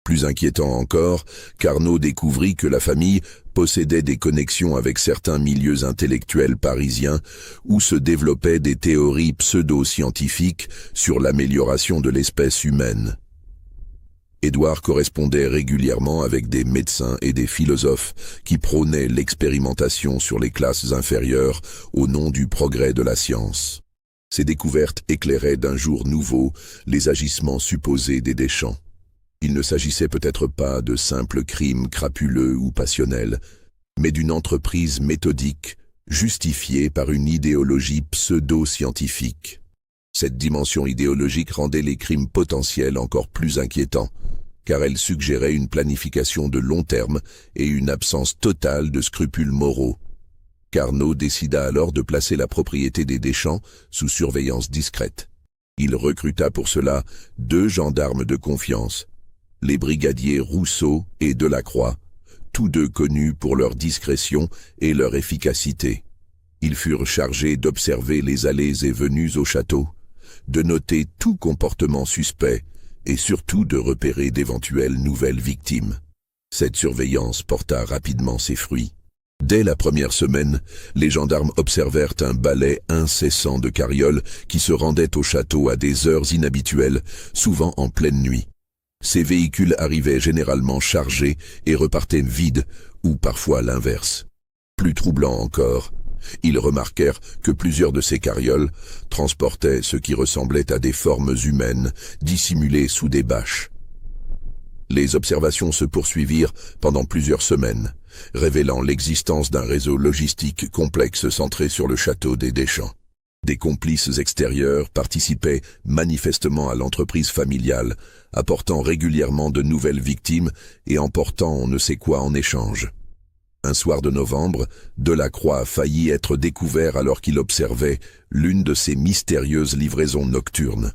[SPEAKER 1] Plus inquiétant encore, Carnot découvrit que la famille possédait des connexions avec certains milieux intellectuels parisiens où se développaient des théories pseudo-scientifiques sur l'amélioration de l'espèce humaine. Édouard correspondait régulièrement avec des médecins et des philosophes qui prônaient l'expérimentation sur les classes inférieures au nom du progrès de la science. Ces découvertes éclairaient d'un jour nouveau les agissements supposés des Deschamps. Il ne s'agissait peut-être pas de simples crimes crapuleux ou passionnels, mais d'une entreprise méthodique, justifiée par une idéologie pseudo-scientifique. Cette dimension idéologique rendait les crimes potentiels encore plus inquiétants, car elle suggérait une planification de long terme et une absence totale de scrupules moraux. Carnot décida alors de placer la propriété des Deschamps sous surveillance discrète. Il recruta pour cela 2 gendarmes de confiance, les brigadiers Rousseau et Delacroix, tous deux connus pour leur discrétion et leur efficacité. Ils furent chargés d'observer les allées et venues au château, de noter tout comportement suspect et surtout de repérer d'éventuelles nouvelles victimes. Cette surveillance porta rapidement ses fruits. Dès la première semaine, les gendarmes observèrent un balai incessant de carrioles qui se rendaient au château à des heures inhabituelles, souvent en pleine nuit. Ces véhicules arrivaient généralement chargés et repartaient vides, ou parfois l'inverse. Plus troublant encore, ils remarquèrent que plusieurs de ces carrioles transportaient ce qui ressemblait à des formes humaines, dissimulées sous des bâches. Les observations se poursuivirent pendant plusieurs semaines, révélant l'existence d'un réseau logistique complexe centré sur le château des Deschamps. Des complices extérieurs participaient manifestement à l'entreprise familiale, apportant régulièrement de nouvelles victimes et emportant on ne sait quoi en échange. Un soir de novembre, Delacroix faillit être découvert alors qu'il observait l'une de ces mystérieuses livraisons nocturnes.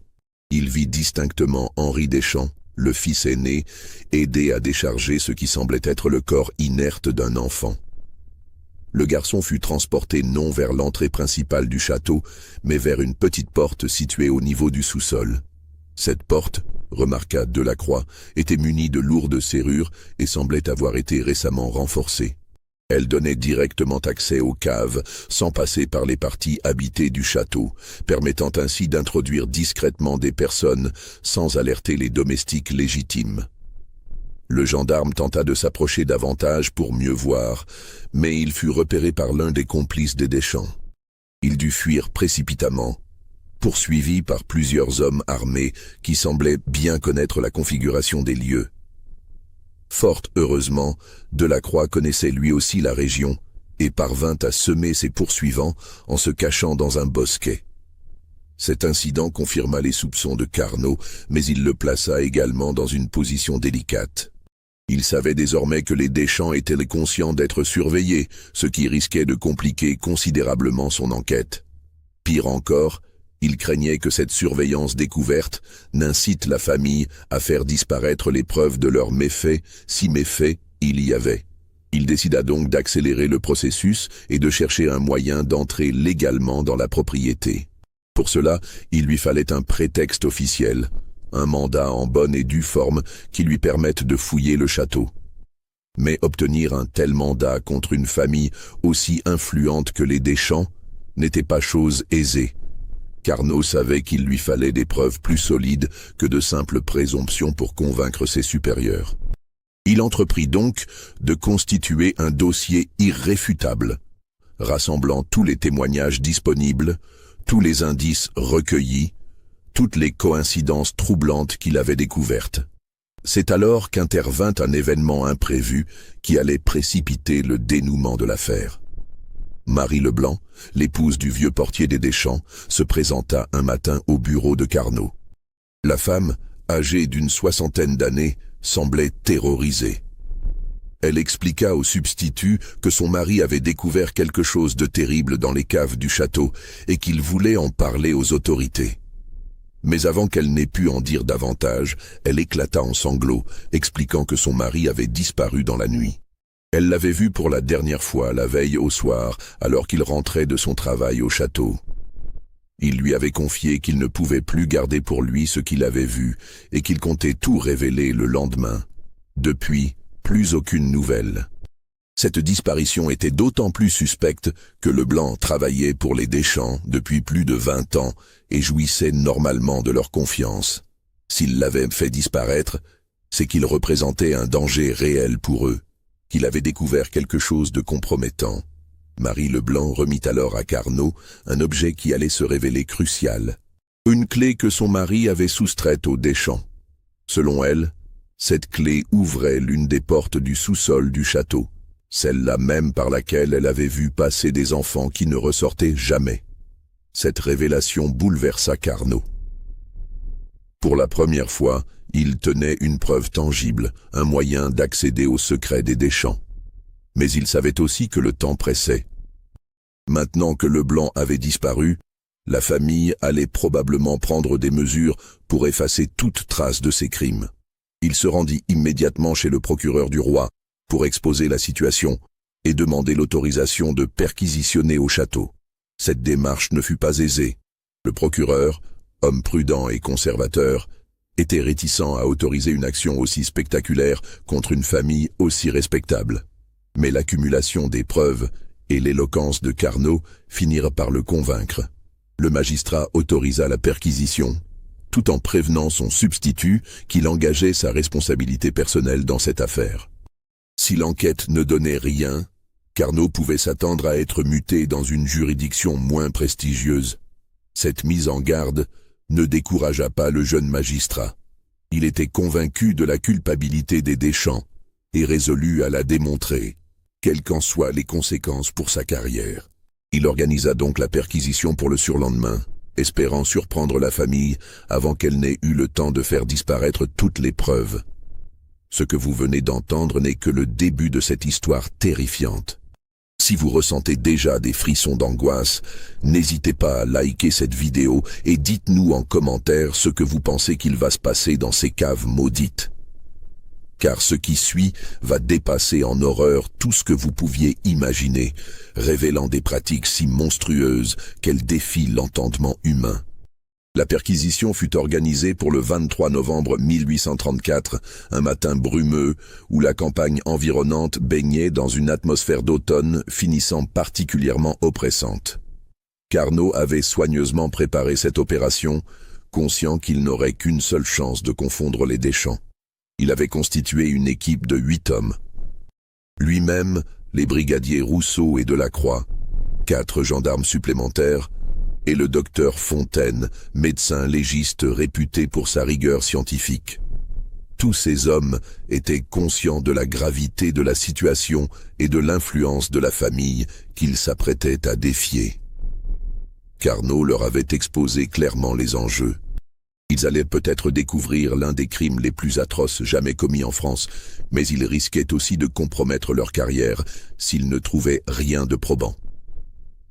[SPEAKER 1] Il vit distinctement Henri Deschamps, le fils aîné, aider à décharger ce qui semblait être le corps inerte d'un enfant. Le garçon fut transporté non vers l'entrée principale du château, mais vers une petite porte située au niveau du sous-sol. Cette porte, remarqua Delacroix, était munie de lourdes serrures et semblait avoir été récemment renforcée. Elle donnait directement accès aux caves, sans passer par les parties habitées du château, permettant ainsi d'introduire discrètement des personnes sans alerter les domestiques légitimes. Le gendarme tenta de s'approcher davantage pour mieux voir, mais il fut repéré par l'un des complices des Deschamps. Il dut fuir précipitamment, poursuivi par plusieurs hommes armés qui semblaient bien connaître la configuration des lieux. Fort heureusement, Delacroix connaissait lui aussi la région et parvint à semer ses poursuivants en se cachant dans un bosquet. Cet incident confirma les soupçons de Carnot, mais il le plaça également dans une position délicate. Il savait désormais que les Deschamps étaient conscients d'être surveillés, ce qui risquait de compliquer considérablement son enquête. Pire encore, il craignait que cette surveillance découverte n'incite la famille à faire disparaître les preuves de leurs méfaits, si méfaits il y avait. Il décida donc d'accélérer le processus et de chercher un moyen d'entrer légalement dans la propriété. Pour cela, il lui fallait un prétexte officiel, un mandat en bonne et due forme qui lui permette de fouiller le château. Mais obtenir un tel mandat contre une famille aussi influente que les Deschamps n'était pas chose aisée. Carnot savait qu'il lui fallait des preuves plus solides que de simples présomptions pour convaincre ses supérieurs. Il entreprit donc de constituer un dossier irréfutable, rassemblant tous les témoignages disponibles, tous les indices recueillis, toutes les coïncidences troublantes qu'il avait découvertes. C'est alors qu'intervint un événement imprévu qui allait précipiter le dénouement de l'affaire. Marie Leblanc, l'épouse du vieux portier des Deschamps, se présenta un matin au bureau de Carnot. La femme, âgée d'une 60aine d'années, semblait terrorisée. Elle expliqua au substitut que son mari avait découvert quelque chose de terrible dans les caves du château et qu'il voulait en parler aux autorités. Mais avant qu'elle n'ait pu en dire davantage, elle éclata en sanglots, expliquant que son mari avait disparu dans la nuit. Elle l'avait vu pour la dernière fois la veille au soir, alors qu'il rentrait de son travail au château. Il lui avait confié qu'il ne pouvait plus garder pour lui ce qu'il avait vu et qu'il comptait tout révéler le lendemain. Depuis, plus aucune nouvelle. Cette disparition était d'autant plus suspecte que Leblanc travaillait pour les Deschamps depuis plus de 20 ans et jouissait normalement de leur confiance. S'il l'avait fait disparaître, c'est qu'il représentait un danger réel pour eux, qu'il avait découvert quelque chose de compromettant. Marie Leblanc remit alors à Carnot un objet qui allait se révéler crucial. Une clé que son mari avait soustraite aux Deschamps. Selon elle, cette clé ouvrait l'une des portes du sous-sol du château, celle-là même par laquelle elle avait vu passer des enfants qui ne ressortaient jamais. Cette révélation bouleversa Carnot. Pour la première fois, il tenait une preuve tangible, un moyen d'accéder au secret des Deschamps. Mais il savait aussi que le temps pressait. Maintenant que Leblanc avait disparu, la famille allait probablement prendre des mesures pour effacer toute trace de ses crimes. Il se rendit immédiatement chez le procureur du roi pour exposer la situation et demander l'autorisation de perquisitionner au château. Cette démarche ne fut pas aisée. Le procureur, homme prudent et conservateur, était réticent à autoriser une action aussi spectaculaire contre une famille aussi respectable. Mais l'accumulation des preuves et l'éloquence de Carnot finirent par le convaincre. Le magistrat autorisa la perquisition, tout en prévenant son substitut qu'il engageait sa responsabilité personnelle dans cette affaire. Si l'enquête ne donnait rien, Carnot pouvait s'attendre à être muté dans une juridiction moins prestigieuse. Cette mise en garde ne découragea pas le jeune magistrat. Il était convaincu de la culpabilité des Deschamps et résolu à la démontrer, quelles qu'en soient les conséquences pour sa carrière. Il organisa donc la perquisition pour le surlendemain, espérant surprendre la famille avant qu'elle n'ait eu le temps de faire disparaître toutes les preuves. Ce que vous venez d'entendre n'est que le début de cette histoire terrifiante. Si vous ressentez déjà des frissons d'angoisse, n'hésitez pas à liker cette vidéo et dites-nous en commentaire ce que vous pensez qu'il va se passer dans ces caves maudites. Car ce qui suit va dépasser en horreur tout ce que vous pouviez imaginer, révélant des pratiques si monstrueuses qu'elles défient l'entendement humain. La perquisition fut organisée pour le 23 novembre 1834, un matin brumeux où la campagne environnante baignait dans une atmosphère d'automne finissant particulièrement oppressante. Carnot avait soigneusement préparé cette opération, conscient qu'il n'aurait qu'une seule chance de confondre les Deschamps. Il avait constitué une équipe de 8 hommes. Lui-même, les brigadiers Rousseau et Delacroix, 4 gendarmes supplémentaires, et le docteur Fontaine, médecin légiste réputé pour sa rigueur scientifique. Tous ces hommes étaient conscients de la gravité de la situation et de l'influence de la famille qu'ils s'apprêtaient à défier. Carnot leur avait exposé clairement les enjeux. Ils allaient peut-être découvrir l'un des crimes les plus atroces jamais commis en France, mais ils risquaient aussi de compromettre leur carrière s'ils ne trouvaient rien de probant.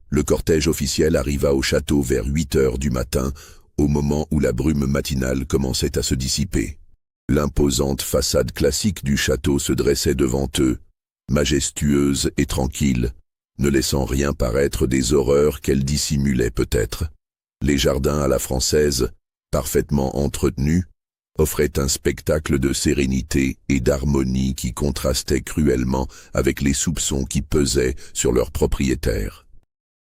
[SPEAKER 1] Le cortège officiel arriva au château vers 8 heures du matin, au moment où la brume matinale commençait à se dissiper. L'imposante façade classique du château se dressait devant eux, majestueuse et tranquille, ne laissant rien paraître des horreurs qu'elle dissimulait peut-être. Les jardins à la française, parfaitement entretenus, offraient un spectacle de sérénité et d'harmonie qui contrastait cruellement avec les soupçons qui pesaient sur leurs propriétaires.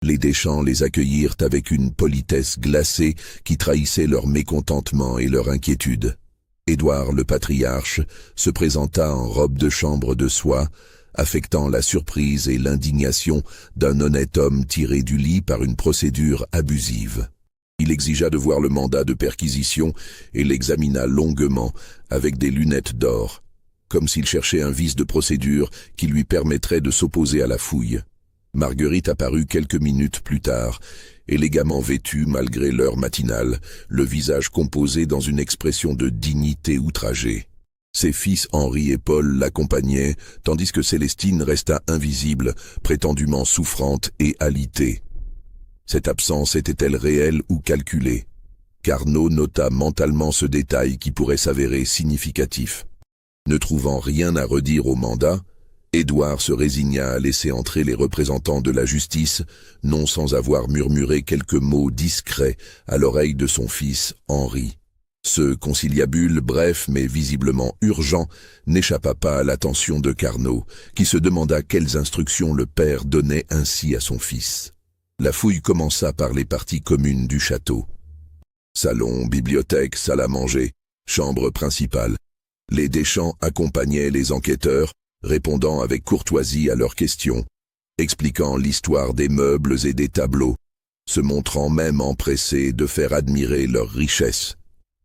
[SPEAKER 1] Les Deschamps les accueillirent avec une politesse glacée qui trahissait leur mécontentement et leur inquiétude. Édouard le patriarche se présenta en robe de chambre de soie, affectant la surprise et l'indignation d'un honnête homme tiré du lit par une procédure abusive. Il exigea de voir le mandat de perquisition et l'examina longuement avec des lunettes d'or, comme s'il cherchait un vice de procédure qui lui permettrait de s'opposer à la fouille. Marguerite apparut quelques minutes plus tard, élégamment vêtue malgré l'heure matinale, le visage composé dans une expression de dignité outragée. Ses fils Henri et Paul l'accompagnaient, tandis que Célestine resta invisible, prétendument souffrante et alitée. Cette absence était-elle réelle ou calculée? Carnot nota mentalement ce détail qui pourrait s'avérer significatif. Ne trouvant rien à redire au mandat, Édouard se résigna à laisser entrer les représentants de la justice, non sans avoir murmuré quelques mots discrets à l'oreille de son fils Henri. Ce conciliabule, bref mais visiblement urgent, n'échappa pas à l'attention de Carnot, qui se demanda quelles instructions le père donnait ainsi à son fils. La fouille commença par les parties communes du château. Salon, bibliothèque, salle à manger, chambre principale. Les Deschamps accompagnaient les enquêteurs, répondant avec courtoisie à leurs questions, expliquant l'histoire des meubles et des tableaux, se montrant même empressés de faire admirer leurs richesses.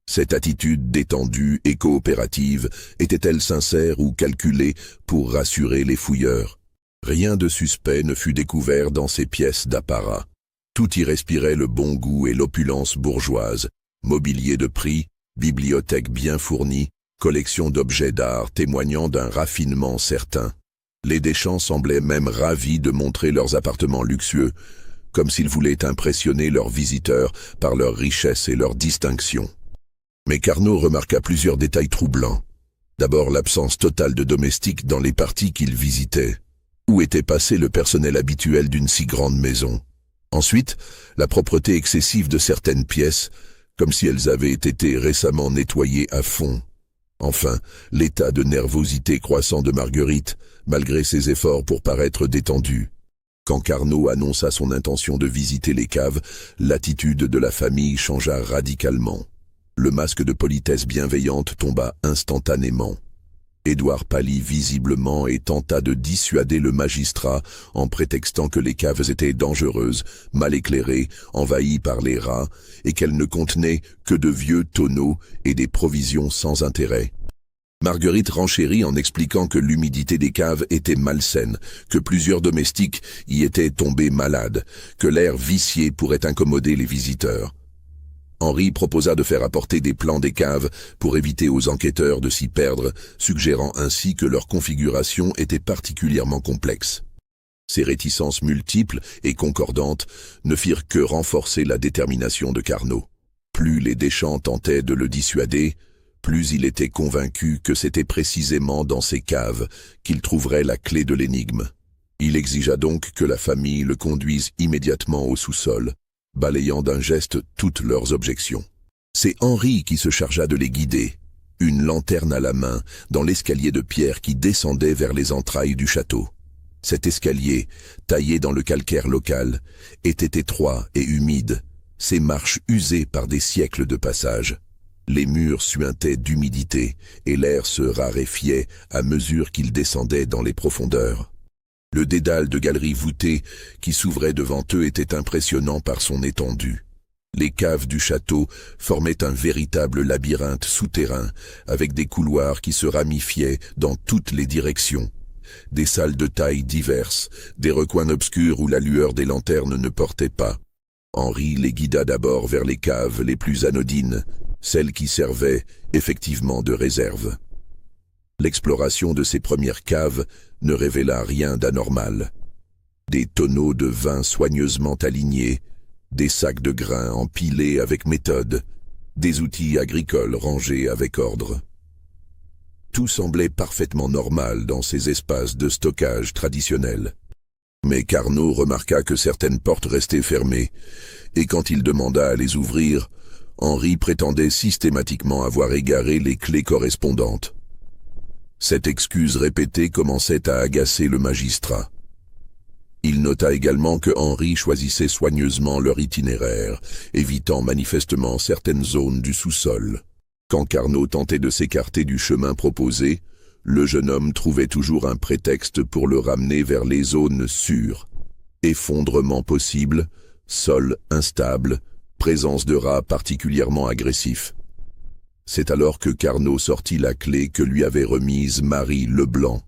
[SPEAKER 1] Cette attitude détendue et coopérative était-elle sincère ou calculée pour rassurer les fouilleurs? Rien de suspect ne fut découvert dans ces pièces d'apparat. Tout y respirait le bon goût et l'opulence bourgeoise, mobilier de prix, bibliothèque bien fournie, collection d'objets d'art témoignant d'un raffinement certain. Les Deschamps semblaient même ravis de montrer leurs appartements luxueux, comme s'ils voulaient impressionner leurs visiteurs par leur richesse et leur distinction. Mais Carnot remarqua plusieurs détails troublants. D'abord l'absence totale de domestiques dans les parties qu'il visitait. Où était passé le personnel habituel d'une si grande maison? Ensuite, la propreté excessive de certaines pièces, comme si elles avaient été récemment nettoyées à fond. Enfin, l'état de nervosité croissant de Marguerite, malgré ses efforts pour paraître détendue. Quand Carnot annonça son intention de visiter les caves, l'attitude de la famille changea radicalement. Le masque de politesse bienveillante tomba instantanément. Édouard pâlit visiblement et tenta de dissuader le magistrat en prétextant que les caves étaient dangereuses, mal éclairées, envahies par les rats, et qu'elles ne contenaient que de vieux tonneaux et des provisions sans intérêt. Marguerite renchérit en expliquant que l'humidité des caves était malsaine, que plusieurs domestiques y étaient tombés malades, que l'air vicié pourrait incommoder les visiteurs. Henri proposa de faire apporter des plans des caves pour éviter aux enquêteurs de s'y perdre, suggérant ainsi que leur configuration était particulièrement complexe. Ces réticences multiples et concordantes ne firent que renforcer la détermination de Carnot. Plus les Deschamps tentaient de le dissuader, plus il était convaincu que c'était précisément dans ces caves qu'il trouverait la clé de l'énigme. Il exigea donc que la famille le conduise immédiatement au sous-sol, balayant d'un geste toutes leurs objections. C'est Henri qui se chargea de les guider, une lanterne à la main, dans l'escalier de pierre qui descendait vers les entrailles du château. Cet escalier, taillé dans le calcaire local, était étroit et humide, ses marches usées par des siècles de passage. Les murs suintaient d'humidité et l'air se raréfiait à mesure qu'il descendait dans les profondeurs. Le dédale de galeries voûtées qui s'ouvrait devant eux était impressionnant par son étendue. Les caves du château formaient un véritable labyrinthe souterrain, avec des couloirs qui se ramifiaient dans toutes les directions. Des salles de tailles diverses, des recoins obscurs où la lueur des lanternes ne portait pas. Henri les guida d'abord vers les caves les plus anodines, celle qui servait effectivement de réserve. L'exploration de ces premières caves ne révéla rien d'anormal. Des tonneaux de vin soigneusement alignés, des sacs de grains empilés avec méthode, des outils agricoles rangés avec ordre. Tout semblait parfaitement normal dans ces espaces de stockage traditionnels. Mais Carnot remarqua que certaines portes restaient fermées, et quand il demanda à les ouvrir, Henri prétendait systématiquement avoir égaré les clés correspondantes. Cette excuse répétée commençait à agacer le magistrat. Il nota également que Henri choisissait soigneusement leur itinéraire, évitant manifestement certaines zones du sous-sol. Quand Carnot tentait de s'écarter du chemin proposé, le jeune homme trouvait toujours un prétexte pour le ramener vers les zones sûres. Effondrement possible, sol instable, présence de rats particulièrement agressifs. C'est alors que Carnot sortit la clé que lui avait remise Marie Leblanc.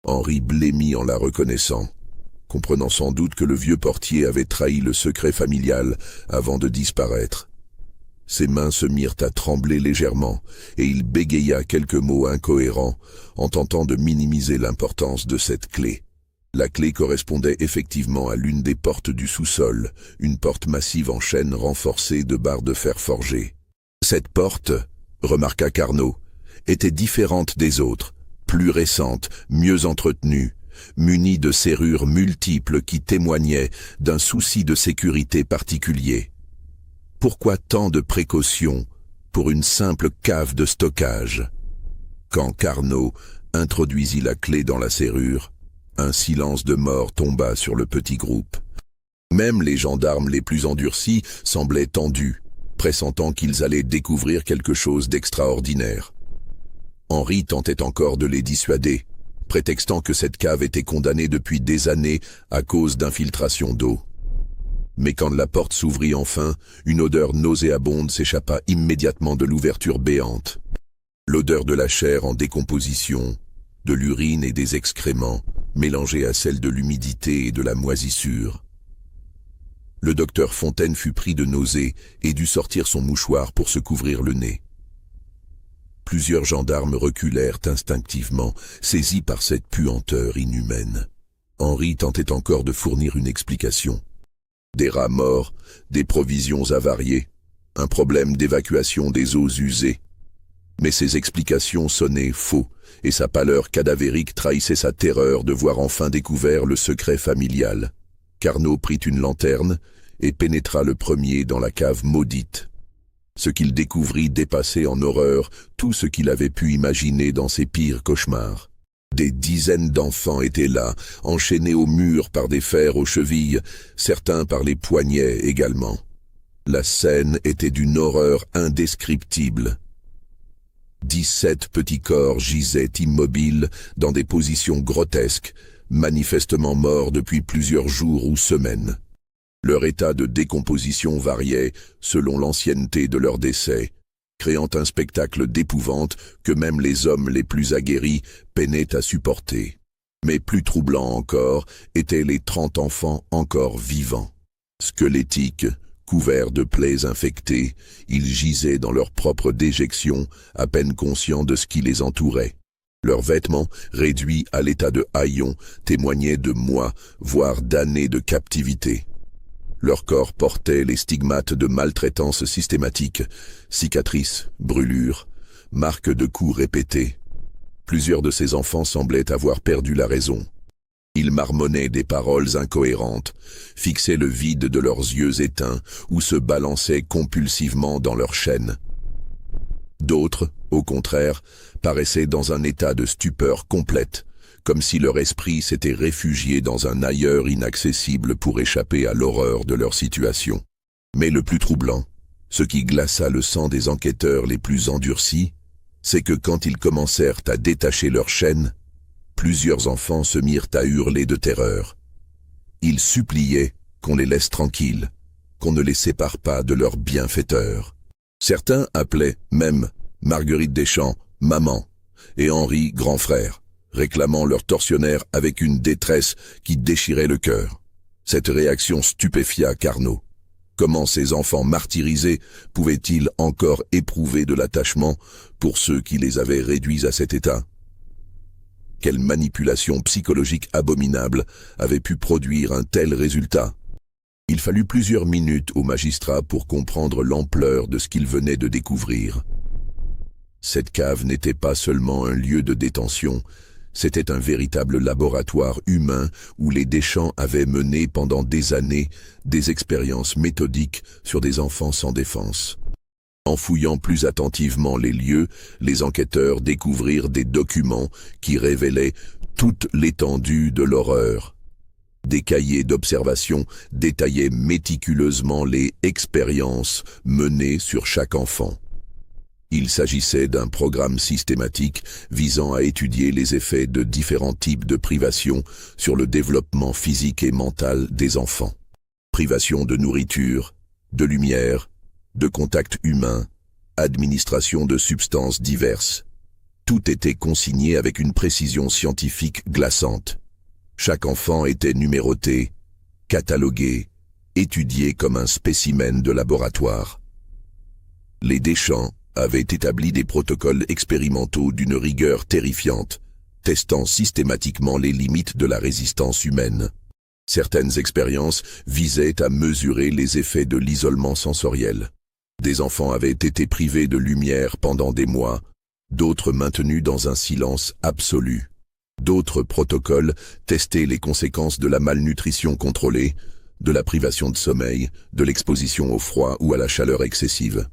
[SPEAKER 1] Henri blêmit en la reconnaissant, comprenant sans doute que le vieux portier avait trahi le secret familial avant de disparaître. Ses mains se mirent à trembler légèrement, et il bégaya quelques mots incohérents, en tentant de minimiser l'importance de cette clé. La clé correspondait effectivement à l'une des portes du sous-sol, une porte massive en chêne renforcée de barres de fer forgées. Cette porte, remarqua Carnot, était différente des autres, plus récente, mieux entretenue, munie de serrures multiples qui témoignaient d'un souci de sécurité particulier. Pourquoi tant de précautions pour une simple cave de stockage? Quand Carnot introduisit la clé dans la serrure, un silence de mort tomba sur le petit groupe. Même les gendarmes les plus endurcis semblaient tendus, pressentant qu'ils allaient découvrir quelque chose d'extraordinaire. Henri tentait encore de les dissuader, prétextant que cette cave était condamnée depuis des années à cause d'infiltration d'eau. Mais quand la porte s'ouvrit enfin, une odeur nauséabonde s'échappa immédiatement de l'ouverture béante. L'odeur de la chair en décomposition, de l'urine et des excréments, mélangée à celle de l'humidité et de la moisissure. Le docteur Fontaine fut pris de nausées et dut sortir son mouchoir pour se couvrir le nez. Plusieurs gendarmes reculèrent instinctivement, saisis par cette puanteur inhumaine. Henri tentait encore de fournir une explication. Des rats morts, des provisions avariées, un problème d'évacuation des eaux usées. Mais ces explications sonnaient faux, et sa pâleur cadavérique trahissait sa terreur de voir enfin découvert le secret familial. Carnot prit une lanterne et pénétra le premier dans la cave maudite. Ce qu'il découvrit dépassait en horreur tout ce qu'il avait pu imaginer dans ses pires cauchemars. Des dizaines d'enfants étaient là, enchaînés au mur par des fers aux chevilles, certains par les poignets également. La scène était d'une horreur indescriptible. 17 petits corps gisaient immobiles dans des positions grotesques, manifestement morts depuis plusieurs jours ou semaines. Leur état de décomposition variait selon l'ancienneté de leur décès, créant un spectacle d'épouvante que même les hommes les plus aguerris peinaient à supporter. Mais plus troublant encore étaient les 30 enfants encore vivants. Squelettiques, couverts de plaies infectées, ils gisaient dans leur propre déjection, à peine conscients de ce qui les entourait. Leurs vêtements, réduits à l'état de haillons, témoignaient de mois, voire d'années de captivité. Leur corps portait les stigmates de maltraitance systématique, cicatrices, brûlures, marques de coups répétés. Plusieurs de ces enfants semblaient avoir perdu la raison. Ils marmonnaient des paroles incohérentes, fixaient le vide de leurs yeux éteints ou se balançaient compulsivement dans leur chaîne. D'autres, au contraire, paraissaient dans un état de stupeur complète, comme si leur esprit s'était réfugié dans un ailleurs inaccessible pour échapper à l'horreur de leur situation. Mais le plus troublant, ce qui glaça le sang des enquêteurs les plus endurcis, c'est que quand ils commencèrent à détacher leurs chaînes, plusieurs enfants se mirent à hurler de terreur. Ils suppliaient qu'on les laisse tranquilles, qu'on ne les sépare pas de leur bienfaiteur. Certains appelaient même Marguerite Deschamps « maman » et Henri « grand frère », réclamant leur tortionnaire avec une détresse qui déchirait le cœur. Cette réaction stupéfia Carnot. Comment ces enfants martyrisés pouvaient-ils encore éprouver de l'attachement pour ceux qui les avaient réduits à cet état? Quelle manipulation psychologique abominable avait pu produire un tel résultat? Il fallut plusieurs minutes au magistrat pour comprendre l'ampleur de ce qu'il venait de découvrir. Cette cave n'était pas seulement un lieu de détention, c'était un véritable laboratoire humain où les Deschamps avaient mené pendant des années des expériences méthodiques sur des enfants sans défense. En fouillant plus attentivement les lieux, les enquêteurs découvrirent des documents qui révélaient toute l'étendue de l'horreur. Des cahiers d'observation détaillaient méticuleusement les expériences menées sur chaque enfant. Il s'agissait d'un programme systématique visant à étudier les effets de différents types de privations sur le développement physique et mental des enfants. Privation de nourriture, de lumière, de contact humain, administration de substances diverses. Tout était consigné avec une précision scientifique glaçante. Chaque enfant était numéroté, catalogué, étudié comme un spécimen de laboratoire. Les Deschamps avaient établi des protocoles expérimentaux d'une rigueur terrifiante, testant systématiquement les limites de la résistance humaine. Certaines expériences visaient à mesurer les effets de l'isolement sensoriel. Des enfants avaient été privés de lumière pendant des mois, d'autres maintenus dans un silence absolu. D'autres protocoles testaient les conséquences de la malnutrition contrôlée, de la privation de sommeil, de l'exposition au froid ou à la chaleur excessive.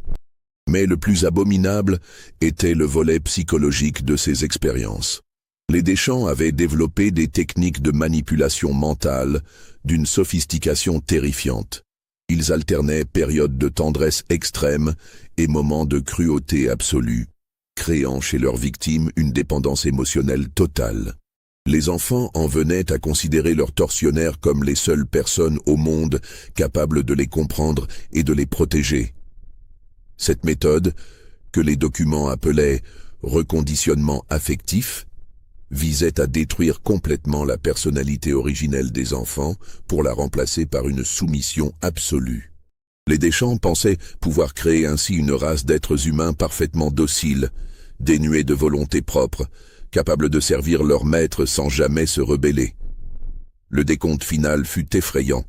[SPEAKER 1] Mais le plus abominable était le volet psychologique de ces expériences. Les Deschamps avaient développé des techniques de manipulation mentale d'une sophistication terrifiante. Ils alternaient périodes de tendresse extrême et moments de cruauté absolue, créant chez leurs victimes une dépendance émotionnelle totale. Les enfants en venaient à considérer leurs tortionnaires comme les seules personnes au monde capables de les comprendre et de les protéger. Cette méthode, que les documents appelaient « reconditionnement affectif », visait à détruire complètement la personnalité originelle des enfants pour la remplacer par une soumission absolue. Les Deschamps pensaient pouvoir créer ainsi une race d'êtres humains parfaitement dociles, dénués de volonté propre, capables de servir leur maître sans jamais se rebeller. Le décompte final fut effrayant.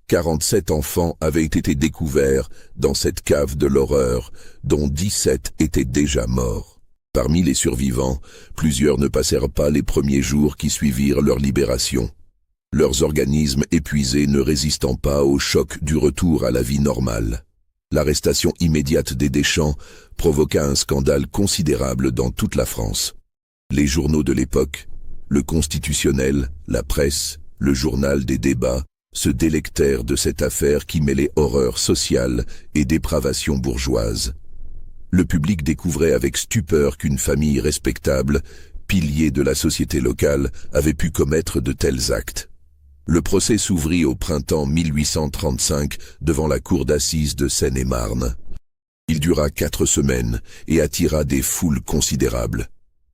[SPEAKER 1] 47 enfants avaient été découverts dans cette cave de l'horreur, dont 17 étaient déjà morts. Parmi les survivants, plusieurs ne passèrent pas les premiers jours qui suivirent leur libération, leurs organismes épuisés ne résistant pas au choc du retour à la vie normale. L'arrestation immédiate des Deschamps provoqua un scandale considérable dans toute la France. Les journaux de l'époque, le Constitutionnel, la presse, le journal des débats, se délectèrent de cette affaire qui mêlait horreur sociale et dépravation bourgeoise. Le public découvrait avec stupeur qu'une famille respectable, pilier de la société locale, avait pu commettre de tels actes. Le procès s'ouvrit au printemps 1835 devant la cour d'assises de Seine-et-Marne. Il dura 4 semaines et attira des foules considérables.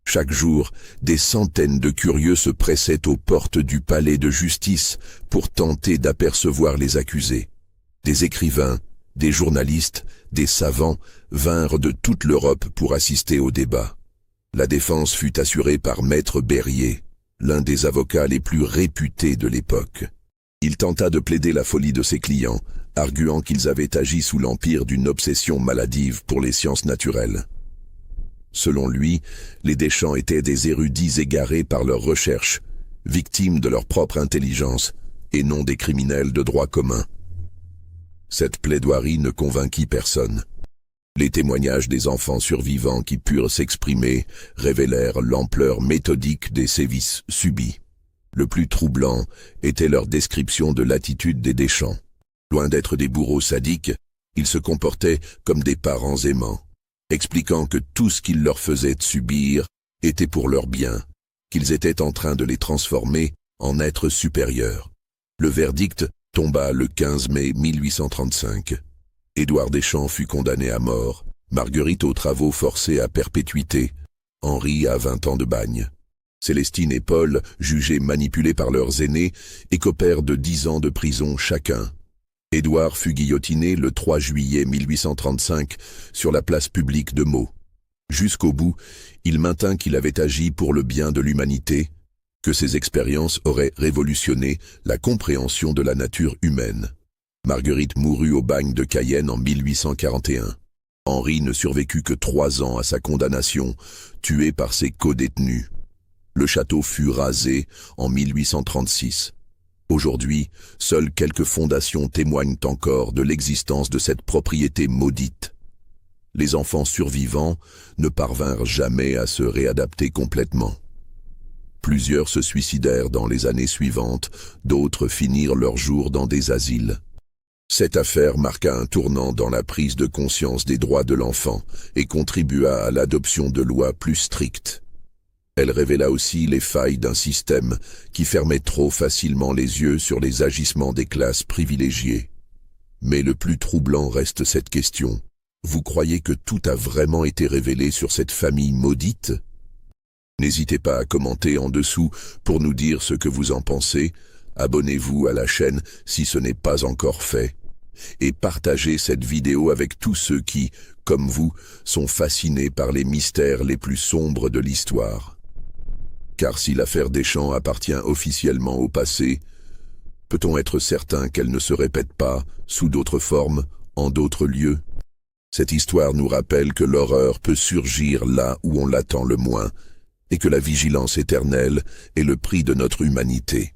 [SPEAKER 1] Chaque jour, des centaines de curieux se pressaient aux portes du palais de justice pour tenter d'apercevoir les accusés. Des écrivains, des journalistes, des savants vinrent de toute l'Europe pour assister au débat. La défense fut assurée par Maître Berryer, l'un des avocats les plus réputés de l'époque. Il tenta de plaider la folie de ses clients, arguant qu'ils avaient agi sous l'empire d'une obsession maladive pour les sciences naturelles. Selon lui, les Deschamps étaient des érudits égarés par leurs recherches, victimes de leur propre intelligence, et non des criminels de droit commun. Cette plaidoirie ne convainquit personne. Les témoignages des enfants survivants qui purent s'exprimer révélèrent l'ampleur méthodique des sévices subis. Le plus troublant était leur description de l'attitude des Deschamps. Loin d'être des bourreaux sadiques, ils se comportaient comme des parents aimants, expliquant que tout ce qu'ils leur faisaient subir était pour leur bien, qu'ils étaient en train de les transformer en êtres supérieurs. Le verdict tomba le 15 mai 1835. Édouard Deschamps fut condamné à mort, Marguerite aux travaux forcés à perpétuité, Henri à 20 ans de bagne. Célestine et Paul, jugés manipulés par leurs aînés, écopèrent de 10 ans de prison chacun. Édouard fut guillotiné le 3 juillet 1835 sur la place publique de Meaux. Jusqu'au bout, il maintint qu'il avait agi pour le bien de l'humanité, que ses expériences auraient révolutionné la compréhension de la nature humaine. Marguerite mourut au bagne de Cayenne en 1841. Henri ne survécut que 3 ans à sa condamnation, tué par ses codétenus. Le château fut rasé en 1836. Aujourd'hui, seules quelques fondations témoignent encore de l'existence de cette propriété maudite. Les enfants survivants ne parvinrent jamais à se réadapter complètement. Plusieurs se suicidèrent dans les années suivantes, d'autres finirent leurs jours dans des asiles. Cette affaire marqua un tournant dans la prise de conscience des droits de l'enfant et contribua à l'adoption de lois plus strictes. Elle révéla aussi les failles d'un système qui fermait trop facilement les yeux sur les agissements des classes privilégiées. Mais le plus troublant reste cette question. Vous croyez que tout a vraiment été révélé sur cette famille maudite? N'hésitez pas à commenter en dessous pour nous dire ce que vous en pensez. Abonnez-vous à la chaîne si ce n'est pas encore fait. Et partagez cette vidéo avec tous ceux qui, comme vous, sont fascinés par les mystères les plus sombres de l'histoire. Car si l'affaire Deschamps appartient officiellement au passé, peut-on être certain qu'elle ne se répète pas, sous d'autres formes, en d'autres lieux? Cette histoire nous rappelle que l'horreur peut surgir là où on l'attend le moins, et que la vigilance éternelle est le prix de notre humanité.